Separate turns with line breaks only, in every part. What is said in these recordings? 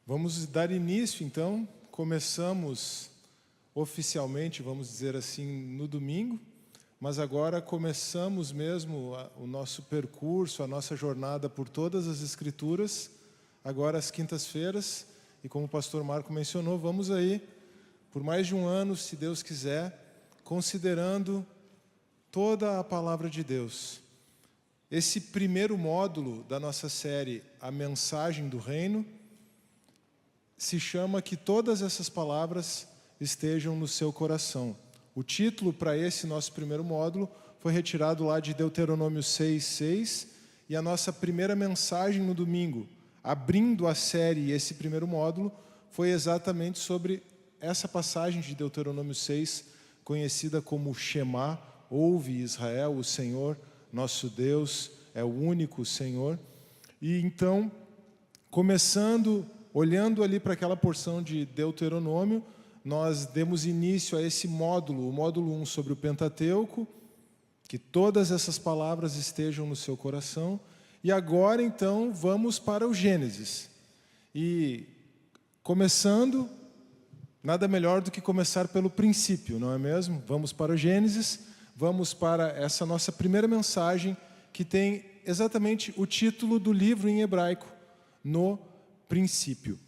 Vamos dar início, então. Começamos oficialmente, vamos dizer assim, no domingo, mas agora começamos mesmo o nosso percurso, a nossa jornada por todas as Escrituras, agora às quintas-feiras, e como o pastor Marco mencionou, vamos aí, por mais de um ano, se Deus quiser, considerando toda a Palavra de Deus. Esse primeiro módulo da nossa série, A Mensagem do Reino, se chama Que Todas Essas Palavras Estejam no Seu Coração. O título para esse nosso primeiro módulo foi retirado lá de Deuteronômio 6:6, e a nossa primeira mensagem no domingo, abrindo a série, esse primeiro módulo, foi exatamente sobre essa passagem de Deuteronômio 6, conhecida como Shema, ouve Israel, o Senhor, nosso Deus, é o único Senhor. E então, começando, olhando ali para aquela porção de Deuteronômio, nós demos início a esse módulo, o módulo 1 sobre o Pentateuco, que todas essas palavras estejam no seu coração. E agora, então, vamos para o Gênesis. E, começando, nada melhor do que começar pelo princípio, não é mesmo? Vamos para o Gênesis, vamos para essa nossa primeira mensagem, que tem exatamente o título do livro em hebraico, No Princípio.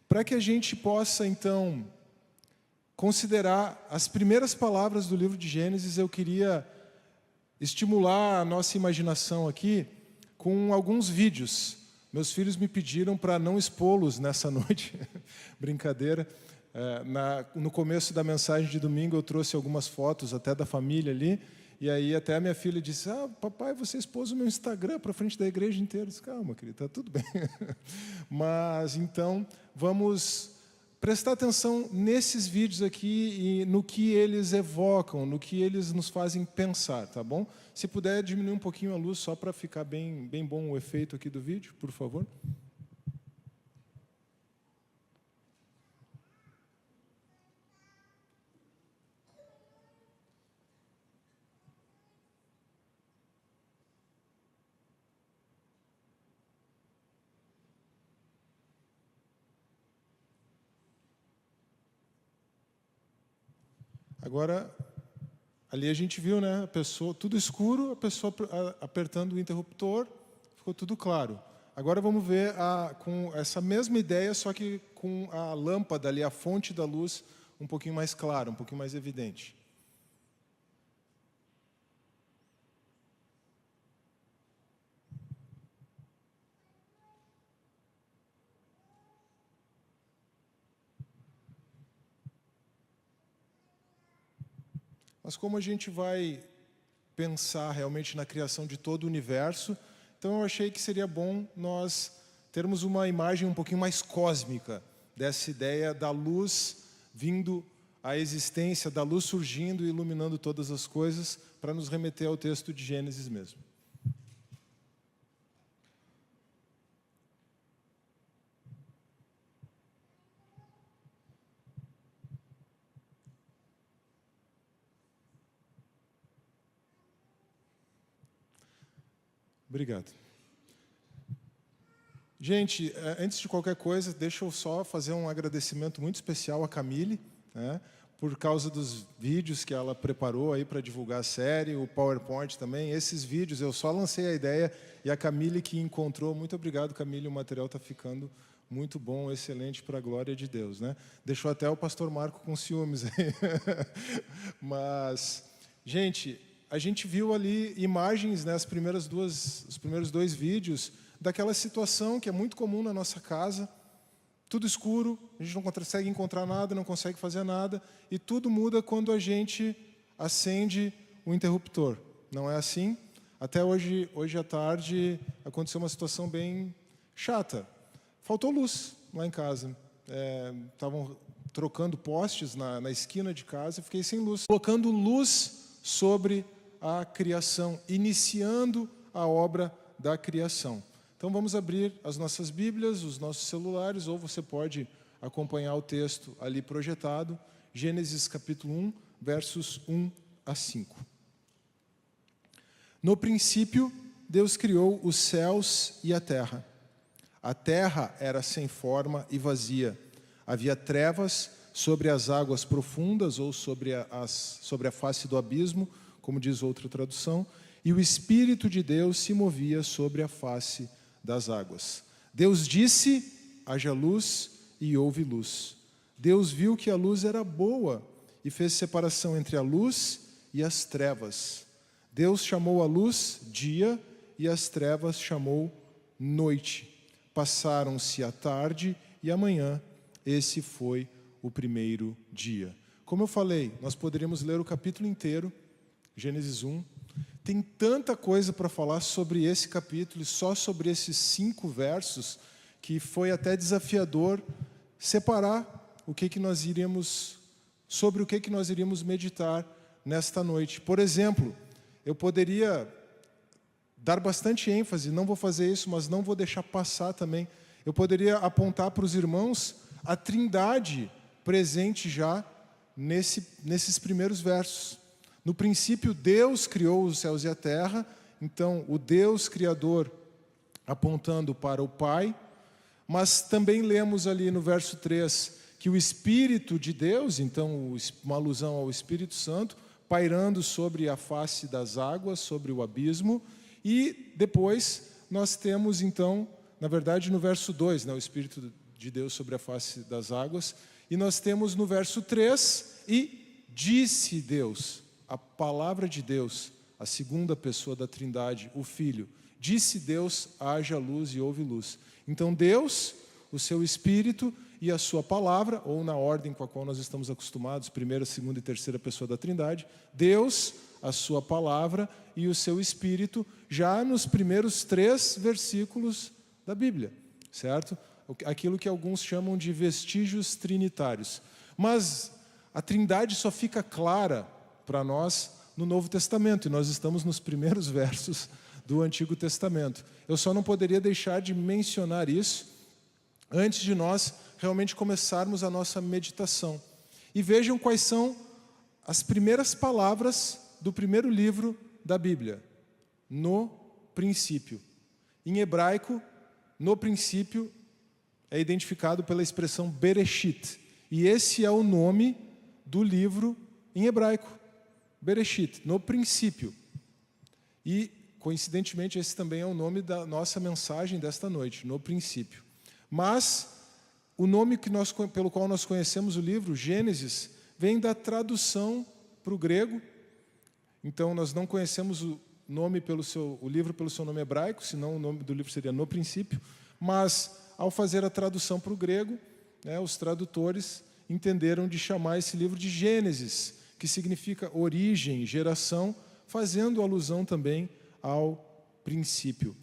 Para que a gente possa, então, considerar as primeiras palavras do livro de Gênesis, eu queria estimular a nossa imaginação aqui com alguns vídeos. Meus filhos me pediram para não expô-los nessa noite. Brincadeira. No começo da mensagem de domingo eu trouxe algumas fotos até da família ali, e aí até a minha filha disse: papai, você expôs o meu Instagram para frente da igreja inteira. Eu disse: calma, querida, está tudo bem. Mas então vamos prestar atenção nesses vídeos aqui e no que eles evocam, no que eles nos fazem pensar, tá bom? Se puder diminuir um pouquinho a luz só para ficar bem bom o efeito aqui do vídeo, por favor. Agora, ali a gente viu, né, a pessoa, tudo escuro, a pessoa apertando o interruptor, ficou tudo claro. Agora vamos ver com essa mesma ideia, só que com a lâmpada ali, a fonte da luz, um pouquinho mais clara, um pouquinho mais evidente. Mas como a gente vai pensar realmente na criação de todo o universo, então eu achei que seria bom nós termos uma imagem um pouquinho mais cósmica dessa ideia da luz vindo à existência, da luz surgindo e iluminando todas as coisas, para nos remeter ao texto de Gênesis mesmo. Obrigado. Gente, antes de qualquer coisa, deixa eu só fazer um agradecimento muito especial à Camille, né, por causa dos vídeos que ela preparou aí para divulgar a série, o PowerPoint também. Esses vídeos, eu só lancei a ideia e a Camille que encontrou. Muito obrigado, Camille, o material está ficando muito bom, excelente, para a glória de Deus, né? Deixou até o pastor Marco com ciúmes aí. Mas, gente, a gente viu ali imagens, né, os primeiros dois vídeos, daquela situação que é muito comum na nossa casa, tudo escuro, a gente não consegue encontrar nada, não consegue fazer nada, e tudo muda quando a gente acende o interruptor. Não é assim? Até hoje à tarde, aconteceu uma situação bem chata. Faltou luz lá em casa. Estavam trocando postes na esquina de casa, e fiquei sem luz. Colocando luz sobre a criação, iniciando a obra da criação. Então vamos abrir as nossas Bíblias, os nossos celulares, ou você pode acompanhar o texto ali projetado, Gênesis capítulo 1, versos 1 a 5. No princípio, Deus criou os céus e a terra. A terra era sem forma e vazia. Havia trevas sobre as águas profundas, ou sobre a face do abismo, como diz outra tradução, e o Espírito de Deus se movia sobre a face das águas. Deus disse: haja luz, e houve luz. Deus viu que a luz era boa e fez separação entre a luz e as trevas. Deus chamou a luz dia e as trevas chamou noite. Passaram-se a tarde e a manhã. Esse foi o primeiro dia. Como eu falei, nós poderíamos ler o capítulo inteiro, Gênesis 1. Tem tanta coisa para falar sobre esse capítulo e só sobre esses 5 versos que foi até desafiador separar sobre o que nós iríamos meditar nesta noite. Por exemplo, eu poderia dar bastante ênfase, não vou fazer isso, mas não vou deixar passar também. Eu poderia apontar para os irmãos a trindade presente já nesses primeiros versos. No princípio, Deus criou os céus e a terra, então o Deus Criador apontando para o Pai, mas também lemos ali no verso 3 que o Espírito de Deus, então uma alusão ao Espírito Santo, pairando sobre a face das águas, sobre o abismo, e depois nós temos então, na verdade no verso 2, o Espírito de Deus sobre a face das águas, e nós temos no verso 3, e disse Deus, a palavra de Deus, a segunda pessoa da Trindade, o Filho, disse Deus, haja luz e houve luz. Então Deus, o seu Espírito e a sua palavra, ou na ordem com a qual nós estamos acostumados, primeira, segunda e terceira pessoa da Trindade, Deus, a sua palavra e o seu Espírito, já nos primeiros 3 versículos da Bíblia, certo? Aquilo que alguns chamam de vestígios trinitários. Mas a Trindade só fica clara para nós no Novo Testamento, e nós estamos nos primeiros versos do Antigo Testamento. Eu só não poderia deixar de mencionar isso antes de nós realmente começarmos a nossa meditação. E vejam quais são as primeiras palavras do primeiro livro da Bíblia. No princípio. Em hebraico, no princípio é identificado pela expressão Bereshit. E esse é o nome do livro em hebraico. Bereshit, no princípio. E, coincidentemente, esse também é o nome da nossa mensagem desta noite, no princípio. Mas o nome pelo qual nós conhecemos o livro, Gênesis, vem da tradução para o grego. Então, nós não conhecemos o livro pelo seu nome hebraico, senão o nome do livro seria No Princípio. Mas, ao fazer a tradução para o grego, os tradutores entenderam de chamar esse livro de Gênesis, que significa origem, geração, fazendo alusão também ao princípio.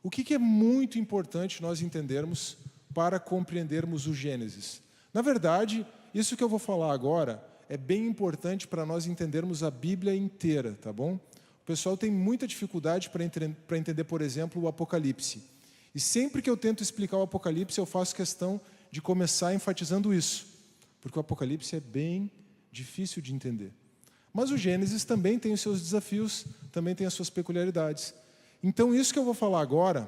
O que é muito importante nós entendermos para compreendermos o Gênesis? Na verdade, isso que eu vou falar agora é bem importante para nós entendermos a Bíblia inteira, tá bom? O pessoal tem muita dificuldade para entender, por exemplo, o Apocalipse. E sempre que eu tento explicar o Apocalipse, eu faço questão de começar enfatizando isso, porque o Apocalipse é bem difícil de entender. Mas o Gênesis também tem os seus desafios, também tem as suas peculiaridades. Então, isto que eu vou falar agora,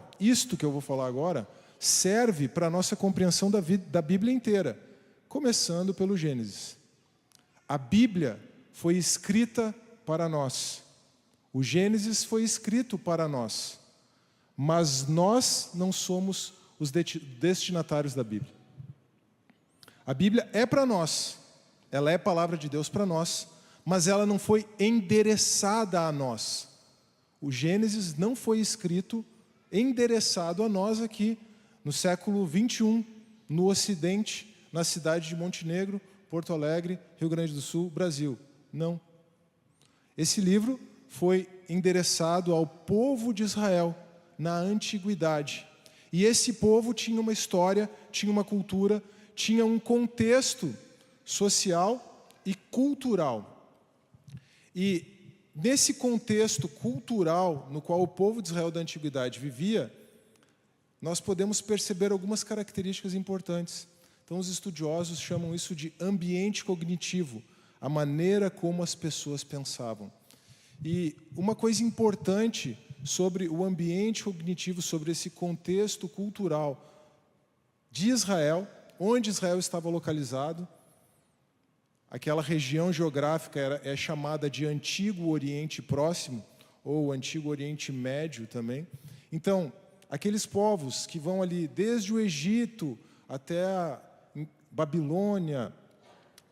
serve para a nossa compreensão da Bíblia inteira, começando pelo Gênesis. A Bíblia foi escrita para nós. O Gênesis foi escrito para nós. Mas nós não somos os destinatários da Bíblia. A Bíblia é para nós. Ela é a palavra de Deus para nós, mas ela não foi endereçada a nós. O Gênesis não foi escrito, endereçado a nós aqui, no século 21, no Ocidente, na cidade de Montenegro, Porto Alegre, Rio Grande do Sul, Brasil. Não. Esse livro foi endereçado ao povo de Israel, na antiguidade. E esse povo tinha uma história, tinha uma cultura, tinha um contexto social e cultural. E nesse contexto cultural no qual o povo de Israel da antiguidade vivia, nós podemos perceber algumas características importantes. Então, os estudiosos chamam isso de ambiente cognitivo, a maneira como as pessoas pensavam. E uma coisa importante sobre o ambiente cognitivo, sobre esse contexto cultural de Israel, onde Israel estava localizado. Aquela região geográfica é chamada de Antigo Oriente Próximo, ou Antigo Oriente Médio também. Então, aqueles povos que vão ali desde o Egito até a Babilônia,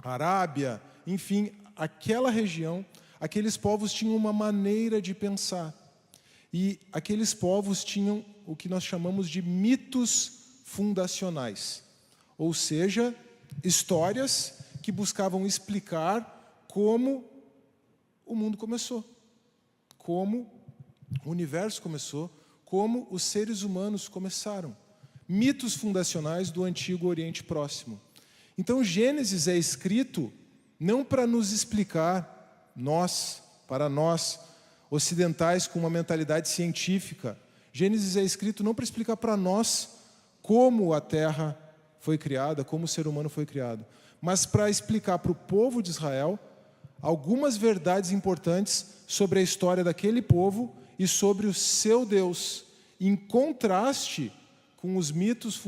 Arábia, enfim, aquela região, aqueles povos tinham uma maneira de pensar. E aqueles povos tinham o que nós chamamos de mitos fundacionais, ou seja, histórias que buscavam explicar como o mundo começou, como o universo começou, como os seres humanos começaram. Mitos fundacionais do Antigo Oriente Próximo. Então, Gênesis é escrito não para nos explicar, para nós, ocidentais com uma mentalidade científica. Gênesis é escrito não para explicar para nós como a Terra foi criada, como o ser humano foi criado, mas para explicar para o povo de Israel algumas verdades importantes sobre a história daquele povo e sobre o seu Deus, em contraste com os mitos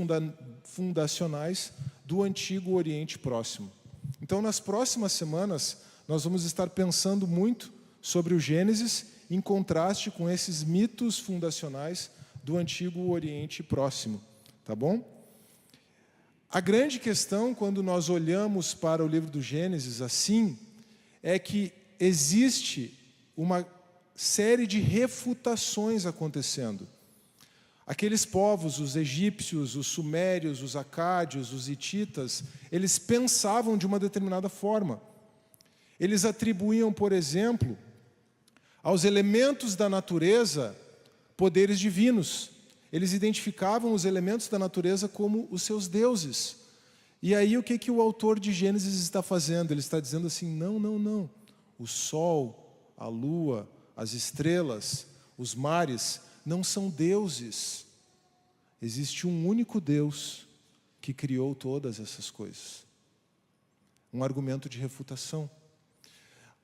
fundacionais do Antigo Oriente Próximo. Então, nas próximas semanas, nós vamos estar pensando muito sobre o Gênesis, em contraste com esses mitos fundacionais do Antigo Oriente Próximo. Tá bom? A grande questão, quando nós olhamos para o livro do Gênesis assim, é que existe uma série de refutações acontecendo. Aqueles povos, os egípcios, os sumérios, os acádios, os hititas, eles pensavam de uma determinada forma. Eles atribuíam, por exemplo, aos elementos da natureza poderes divinos. Eles identificavam os elementos da natureza como os seus deuses. E aí o que o autor de Gênesis está fazendo? Ele está dizendo assim, não. O sol, a lua, as estrelas, os mares não são deuses. Existe um único Deus que criou todas essas coisas. Um argumento de refutação.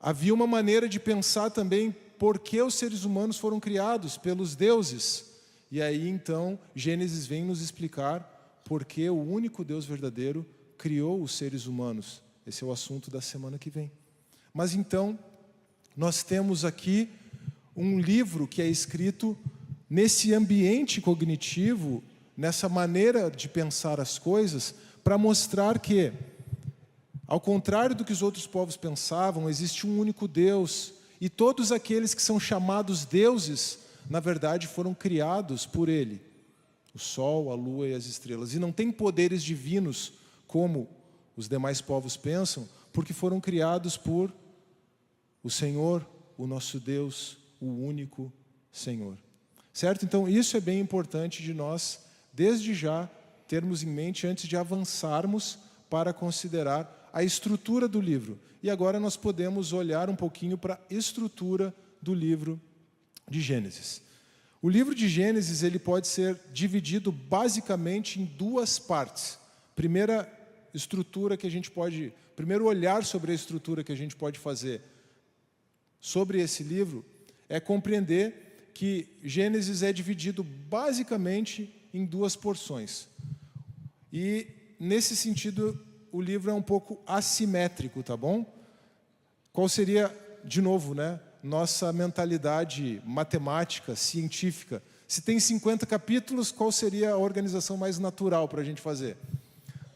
Havia uma maneira de pensar também por que os seres humanos foram criados pelos deuses. E aí, então, Gênesis vem nos explicar por que o único Deus verdadeiro criou os seres humanos. Esse é o assunto da semana que vem. Mas, então, nós temos aqui um livro que é escrito nesse ambiente cognitivo, nessa maneira de pensar as coisas, para mostrar que, ao contrário do que os outros povos pensavam, existe um único Deus, e todos aqueles que são chamados deuses, na verdade, foram criados por Ele. O sol, a lua e as estrelas. E não têm poderes divinos, como os demais povos pensam, porque foram criados por o Senhor, o nosso Deus, o único Senhor. Certo? Então, isso é bem importante de nós, desde já, termos em mente antes de avançarmos para considerar a estrutura do livro. E agora nós podemos olhar um pouquinho para a estrutura do livro de Gênesis. O livro de Gênesis ele pode ser dividido basicamente em duas partes. Primeiro olhar sobre a estrutura que a gente pode fazer sobre esse livro é compreender que Gênesis é dividido basicamente em duas porções. E, nesse sentido, o livro é um pouco assimétrico, tá bom? Qual seria, de novo, nossa mentalidade matemática, científica? Se tem 50 capítulos, qual seria a organização mais natural para a gente fazer?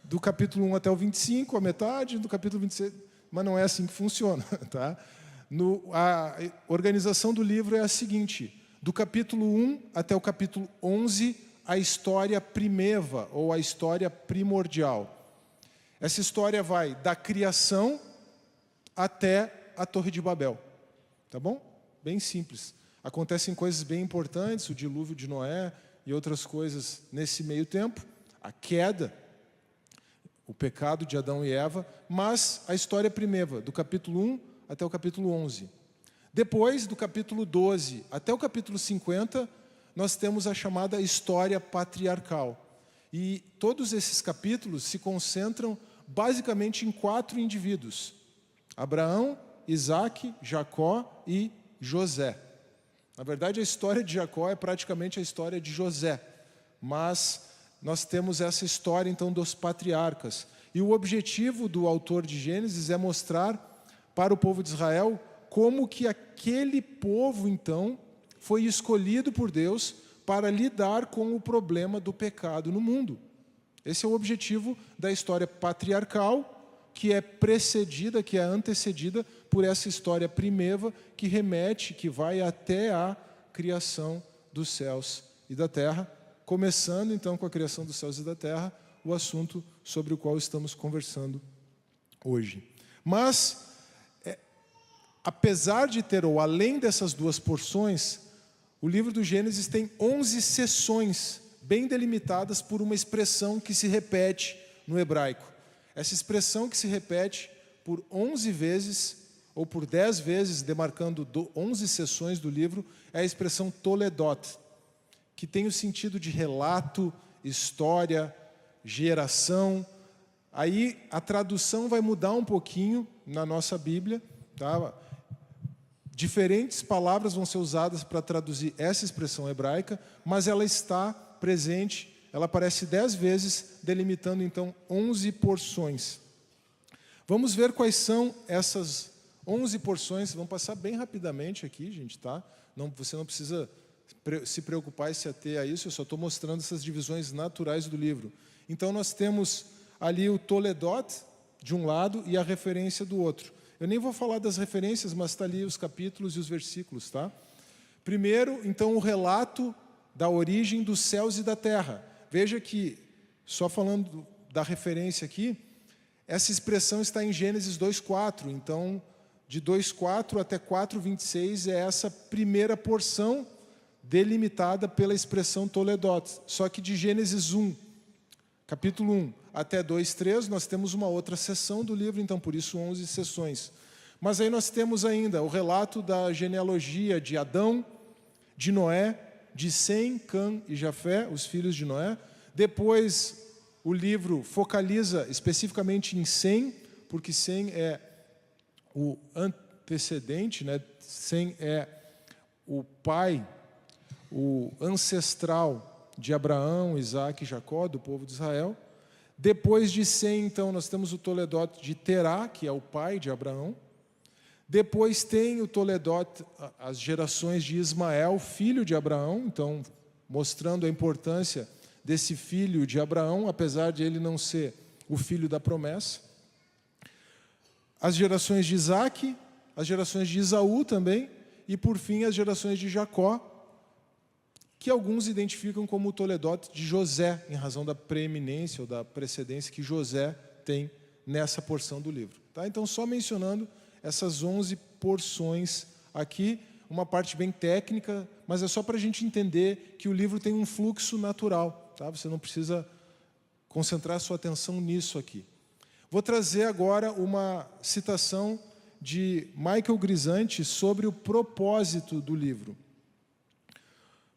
Do capítulo 1 até o 25, a metade, do capítulo 26... Mas não é assim que funciona, tá? A organização do livro é a seguinte: do capítulo 1 até o capítulo 11, a história primeva, ou a história primordial. Essa história vai da criação até a Torre de Babel. Tá bom? Bem simples. Acontecem coisas bem importantes, o dilúvio de Noé e outras coisas nesse meio tempo, a queda, o pecado de Adão e Eva, mas a história primeva, do capítulo 1 até o capítulo 11. Depois, do capítulo 12 até o capítulo 50, nós temos a chamada história patriarcal. E todos esses capítulos se concentram basicamente em 4 indivíduos: Abraão, Isaac, Jacó e José. Na verdade, a história de Jacó é praticamente a história de José, mas nós temos essa história, então, dos patriarcas. E o objetivo do autor de Gênesis é mostrar para o povo de Israel como que aquele povo, então, foi escolhido por Deus para lidar com o problema do pecado no mundo. Esse é o objetivo da história patriarcal, que é precedida, que é antecedida por essa história primeva, que remete, que vai até a criação dos céus e da terra, começando então com a criação dos céus e da terra, o assunto sobre o qual estamos conversando hoje. Mas, apesar de ter, ou além dessas duas porções, o livro do Gênesis tem 11 seções, bem delimitadas por uma expressão que se repete no hebraico. Essa expressão que se repete por 11 vezes, ou por 10 vezes, demarcando 11 seções do livro, é a expressão Toledot, que tem o sentido de relato, história, geração. Aí a tradução vai mudar um pouquinho na nossa Bíblia, tá? Diferentes palavras vão ser usadas para traduzir essa expressão hebraica, mas ela está presente, ela aparece 10 vezes, delimitando então 11 porções. Vamos ver quais são essas 11 porções, vamos passar bem rapidamente aqui, gente, tá? Você não precisa se preocupar e se ater a isso, eu só estou mostrando essas divisões naturais do livro. Então nós temos ali o Toledot de um lado e a referência do outro. Eu nem vou falar das referências, mas está ali os capítulos e os versículos, tá? Primeiro, então, o relato da origem dos céus e da terra. Veja que, só falando da referência aqui, essa expressão está em Gênesis 2:4. Então, de 2:4 até 4:26 é essa primeira porção delimitada pela expressão Toledot. Só que de Gênesis 1, capítulo 1 até 2:3, nós temos uma outra seção do livro, então por isso 11 seções. Mas aí nós temos ainda o relato da genealogia de Adão, de Noé, de Sem, Cã e Jafé, os filhos de Noé. Depois o livro focaliza especificamente em Sem, porque Sem é o antecedente, né? Sem é o pai, o ancestral de Abraão, Isaac e Jacó, do povo de Israel. Depois de Sem, então, nós temos o Toledot de Terá, que é o pai de Abraão. Depois tem o Toledot, as gerações de Ismael, filho de Abraão, então, mostrando a importância desse filho de Abraão, apesar de ele não ser o filho da promessa. As gerações de Isaac, as gerações de Esaú também, e, por fim, as gerações de Jacó, que alguns identificam como o Toledot de José, em razão da preeminência ou da precedência que José tem nessa porção do livro. Tá? Então, só mencionando essas 11 porções aqui, uma parte bem técnica, mas é só para a gente entender que o livro tem um fluxo natural. Tá? Você não precisa concentrar sua atenção nisso aqui. Vou trazer agora uma citação de Michael Grisanti sobre o propósito do livro.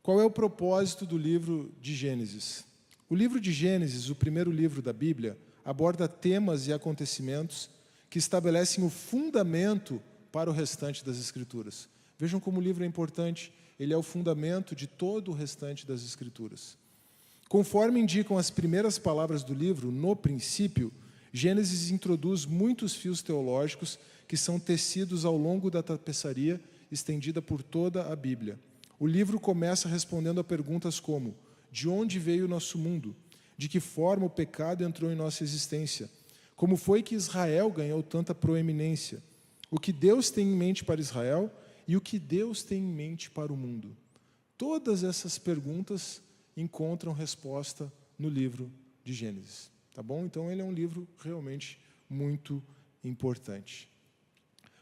Qual é o propósito do livro de Gênesis? O livro de Gênesis, o primeiro livro da Bíblia, aborda temas e acontecimentos que estabelecem o fundamento para o restante das Escrituras. Vejam como o livro é importante, ele é o fundamento de todo o restante das Escrituras. Conforme indicam as primeiras palavras do livro, no princípio, Gênesis introduz muitos fios teológicos que são tecidos ao longo da tapeçaria estendida por toda a Bíblia. O livro começa respondendo a perguntas como: de onde veio o nosso mundo? De que forma o pecado entrou em nossa existência? Como foi que Israel ganhou tanta proeminência? O que Deus tem em mente para Israel e o que Deus tem em mente para o mundo? Todas essas perguntas encontram resposta no livro de Gênesis. Tá bom? Então ele é um livro realmente muito importante.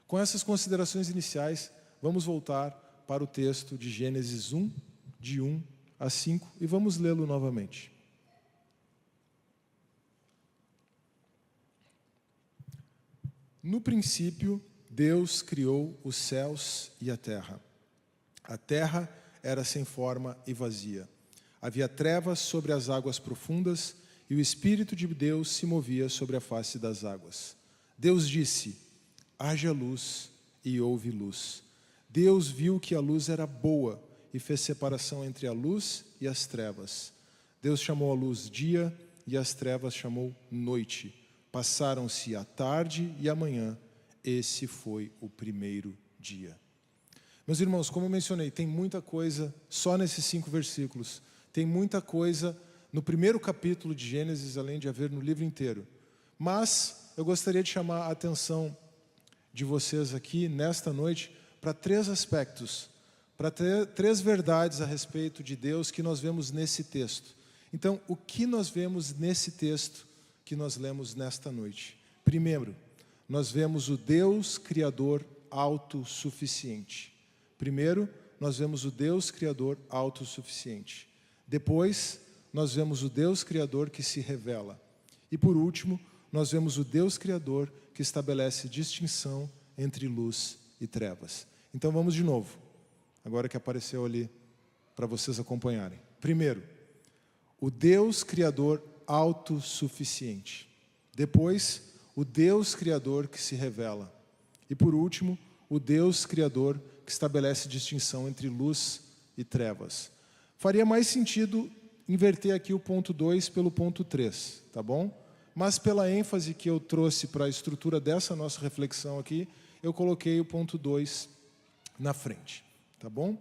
Com essas considerações iniciais, vamos voltar para o texto de Gênesis 1, de 1 a 5, e vamos lê-lo novamente. No princípio, Deus criou os céus e a terra. A terra era sem forma e vazia. Havia trevas sobre as águas profundas, e o Espírito de Deus se movia sobre a face das águas. Deus disse: haja luz, e houve luz. Deus viu que a luz era boa e fez separação entre a luz e as trevas. Deus chamou a luz dia e as trevas chamou noite. Passaram-se a tarde e a manhã. Esse foi o primeiro dia. Meus irmãos, como eu mencionei, tem muita coisa só nesses 5 versículos. Tem muita coisa no primeiro capítulo de Gênesis, além de haver no livro inteiro. Mas eu gostaria de chamar a atenção de vocês aqui, nesta noite, para 3 aspectos, para 3 verdades a respeito de Deus que nós vemos nesse texto. Então, o que nós vemos nesse texto que nós lemos nesta noite? Primeiro, nós vemos o Deus Criador autossuficiente. Primeiro, nós vemos o Deus Criador autossuficiente. Depois, nós vemos o Deus Criador que se revela. E por último, nós vemos o Deus Criador que estabelece distinção entre luz e trevas. Então vamos de novo, agora que apareceu ali para vocês acompanharem. Primeiro, o Deus Criador autossuficiente. Depois, o Deus Criador que se revela. E por último, o Deus Criador que estabelece distinção entre luz e trevas. Faria mais sentido inverter aqui o ponto 2 pelo ponto 3, tá bom? Mas pela ênfase que eu trouxe para a estrutura dessa nossa reflexão aqui, eu coloquei o ponto 2 na frente, tá bom?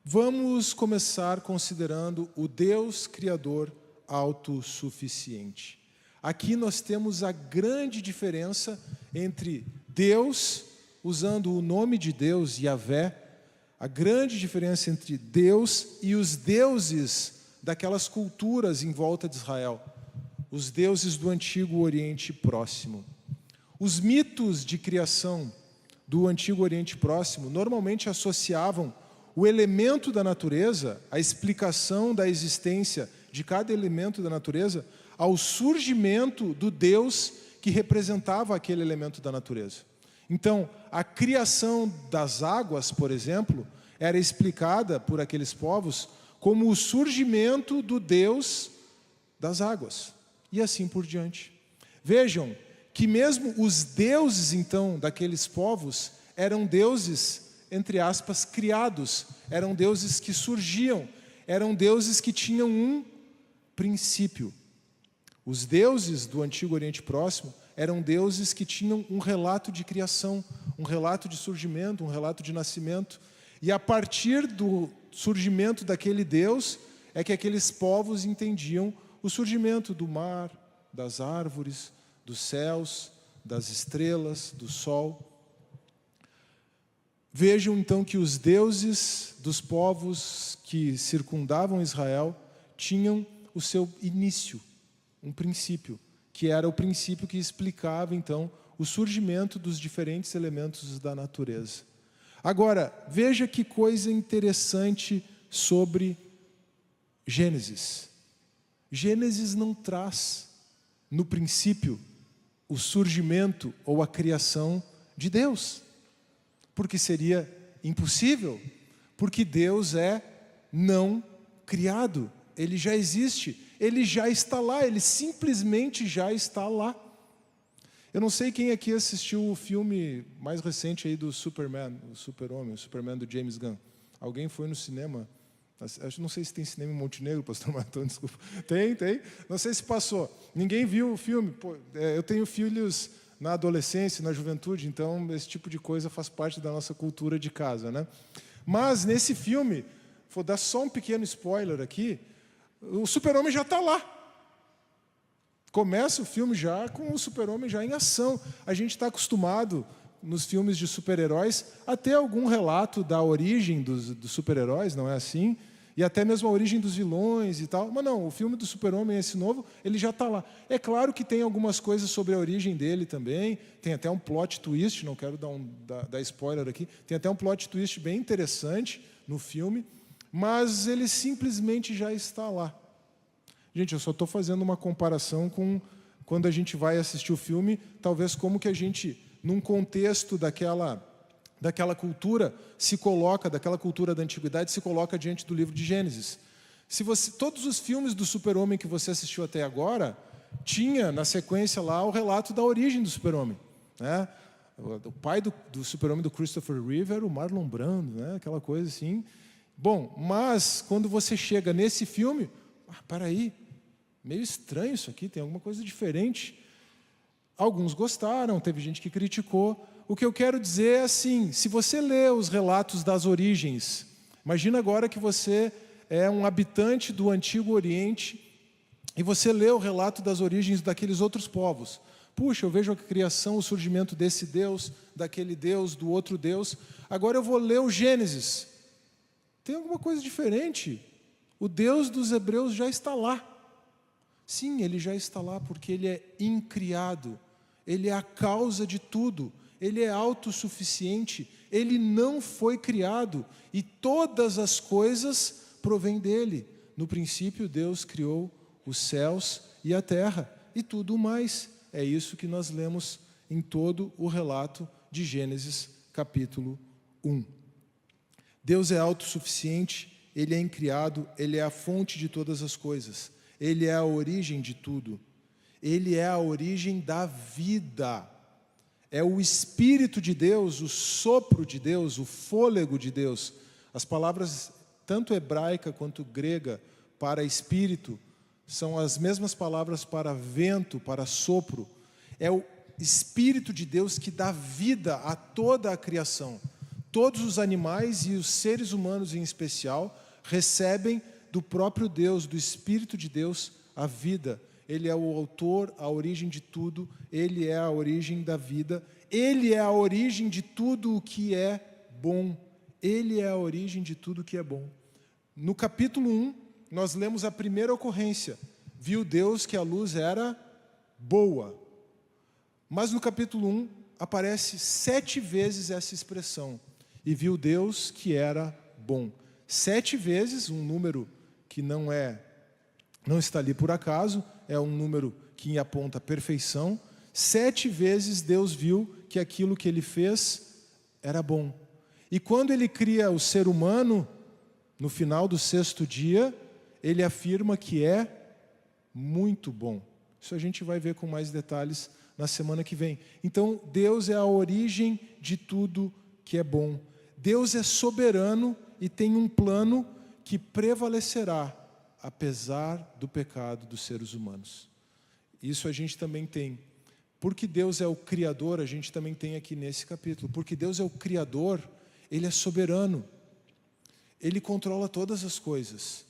Vamos começar considerando o Deus Criador autossuficiente. Aqui nós temos a grande diferença entre Deus, usando o nome de Deus, Yahvé, a grande diferença entre Deus e os deuses daquelas culturas em volta de Israel, os deuses do Antigo Oriente Próximo. Os mitos de criação do Antigo Oriente Próximo normalmente associavam o elemento da natureza, a explicação da existência de cada elemento da natureza, ao surgimento do Deus que representava aquele elemento da natureza. Então, a criação das águas, por exemplo, era explicada por aqueles povos como o surgimento do Deus das águas. E assim por diante. Vejam que mesmo os deuses, então, daqueles povos, eram deuses, entre aspas, criados. Eram deuses que surgiam. Eram deuses que tinham um princípio. Os deuses do Antigo Oriente Próximo eram deuses que tinham um relato de criação, um relato de surgimento, um relato de nascimento. E a partir do surgimento daquele Deus, é que aqueles povos entendiam o surgimento do mar, das árvores, dos céus, das estrelas, do sol. Vejam então que os deuses dos povos que circundavam Israel tinham o seu início, um princípio, que era o princípio que explicava então o surgimento dos diferentes elementos da natureza. Agora, veja que coisa interessante sobre Gênesis. Gênesis não traz, no princípio, o surgimento ou a criação de Deus, porque seria impossível, porque Deus é não criado, Ele já existe, Ele já está lá, Ele simplesmente já está lá. Eu não sei quem aqui assistiu o filme mais recente aí do Superman, o Super-Homem, o Superman do James Gunn. Alguém foi no cinema? Não sei se tem cinema em Montenegro, pastor Matão, desculpa. Tem. Não sei se passou. Ninguém viu o filme. Pô, eu tenho filhos na adolescência, na juventude, então esse tipo de coisa faz parte da nossa cultura de casa, né? Mas nesse filme, vou dar só um pequeno spoiler aqui, o Super-Homem já está lá. Começa o filme já com o Super-Homem já em ação. A gente está acostumado, nos filmes de super-heróis, a ter algum relato da origem dos super-heróis, não é assim? E até mesmo a origem dos vilões e tal. Mas não, o filme do Super-Homem, esse novo, ele já está lá. É claro que tem algumas coisas sobre a origem dele também, tem até um plot twist, não quero dar spoiler aqui, tem até um plot twist bem interessante no filme, mas ele simplesmente já está lá. Gente, eu só estou fazendo uma comparação com quando a gente vai assistir o filme, talvez como que a gente, num contexto daquela cultura, se coloca, daquela cultura da antiguidade, se coloca diante do livro de Gênesis. Todos os filmes do Super-Homem que você assistiu até agora, tinha na sequência lá o relato da origem do Super-Homem, né? O pai do Super-Homem do Christopher Reeve era o Marlon Brando, né? Aquela coisa assim. Bom, mas quando você chega nesse filme, Peraí, meio estranho isso aqui, tem alguma coisa diferente. Alguns gostaram, teve gente que criticou. O que eu quero dizer é assim, se você lê os relatos das origens, imagina agora que você é um habitante do Antigo Oriente e você lê o relato das origens daqueles outros povos. Puxa, eu vejo a criação, o surgimento desse Deus, daquele Deus, do outro Deus. Agora eu vou ler o Gênesis. Tem alguma coisa diferente. O Deus dos hebreus já está lá. Sim, ele já está lá porque ele é incriado. Ele é a causa de tudo. Ele é autossuficiente. Ele não foi criado. E todas as coisas provêm dele. No princípio, Deus criou os céus e a terra e tudo mais. É isso que nós lemos em todo o relato de Gênesis, capítulo 1. Deus é autossuficiente, ele é incriado, ele é a fonte de todas as coisas. Ele é a origem de tudo. Ele é a origem da vida. É o Espírito de Deus, o sopro de Deus, o fôlego de Deus. As palavras, tanto hebraica quanto grega, para espírito, são as mesmas palavras para vento, para sopro. É o Espírito de Deus que dá vida a toda a criação. Todos os animais e os seres humanos em especial recebem do próprio Deus, do Espírito de Deus, a vida. Ele é o autor, a origem de tudo. Ele é a origem da vida. Ele é a origem de tudo o que é bom. Ele é a origem de tudo o que é bom. No capítulo 1, nós lemos a primeira ocorrência. Viu Deus que a luz era boa. Mas no capítulo 1 aparece 7 vezes essa expressão. E viu Deus que era bom. 7 vezes, um número que não está ali por acaso, é um número que aponta a perfeição. 7 vezes Deus viu que aquilo que ele fez era bom. E quando ele cria o ser humano, no final do 6º dia, ele afirma que é muito bom. Isso a gente vai ver com mais detalhes na semana que vem. Então, Deus é a origem de tudo que é bom. Deus é soberano e tem um plano que prevalecerá, apesar do pecado dos seres humanos. Isso a gente também tem. Porque Deus é o Criador, a gente também tem aqui nesse capítulo. Porque Deus é o Criador, Ele é soberano. Ele controla todas as coisas.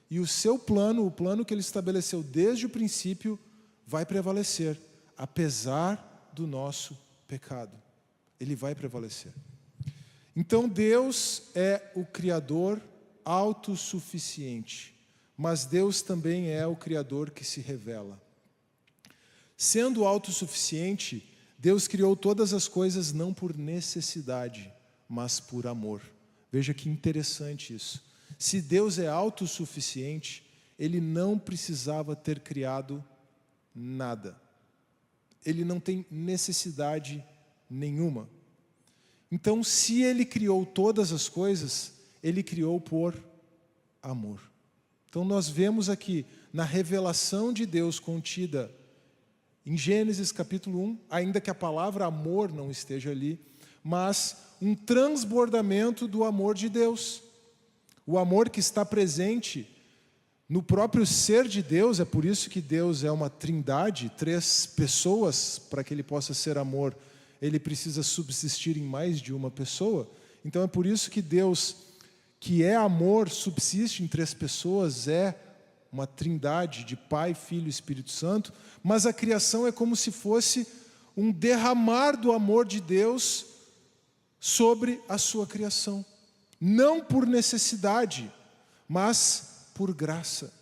E o seu plano, o plano que Ele estabeleceu desde o princípio, vai prevalecer, apesar do nosso pecado. Ele vai prevalecer. Então Deus é o Criador autossuficiente, mas Deus também é o Criador que se revela. Sendo autossuficiente, Deus criou todas as coisas não por necessidade, mas por amor. Veja que interessante isso. Se Deus é autossuficiente, Ele não precisava ter criado nada. Ele não tem necessidade nenhuma. Então, se Ele criou todas as coisas, Ele criou por amor. Então, nós vemos aqui, na revelação de Deus contida em Gênesis capítulo 1, ainda que a palavra amor não esteja ali, mas um transbordamento do amor de Deus. O amor que está presente no próprio ser de Deus, é por isso que Deus é uma trindade, 3 pessoas, para que Ele possa ser amor, Ele precisa subsistir em mais de uma pessoa. Então é por isso que Deus, que é amor, subsiste em 3 pessoas, é uma trindade de Pai, Filho e Espírito Santo, mas a criação é como se fosse um derramar do amor de Deus sobre a sua criação. Não por necessidade, mas por graça.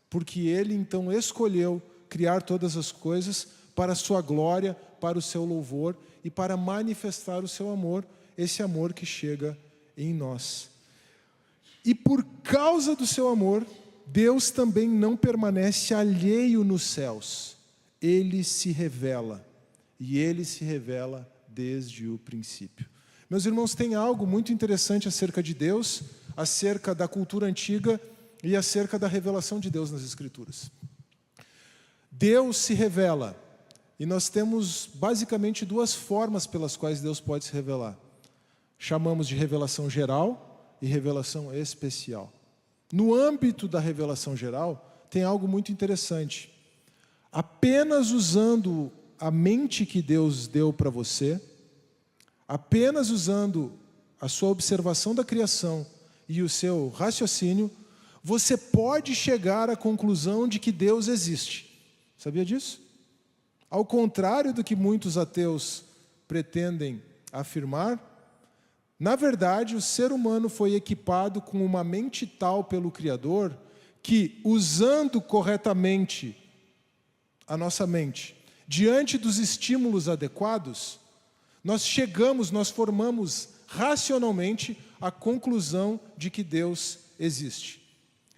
Porque Ele então escolheu criar todas as coisas para a sua glória, para o seu louvor e para manifestar o seu amor, esse amor que chega em nós. E por causa do seu amor, Deus também não permanece alheio nos céus. Ele se revela, e Ele se revela desde o princípio. Meus irmãos, tem algo muito interessante acerca de Deus, acerca da cultura antiga e acerca da revelação de Deus nas Escrituras. Deus se revela, e nós temos basicamente 2 formas pelas quais Deus pode se revelar. Chamamos de revelação geral e revelação especial. No âmbito da revelação geral, tem algo muito interessante. Apenas usando a mente que Deus deu para você, apenas usando a sua observação da criação e o seu raciocínio, você pode chegar à conclusão de que Deus existe. Sabia disso? Ao contrário do que muitos ateus pretendem afirmar, na verdade, o ser humano foi equipado com uma mente tal pelo Criador que, usando corretamente a nossa mente, diante dos estímulos adequados, nós formamos racionalmente a conclusão de que Deus existe.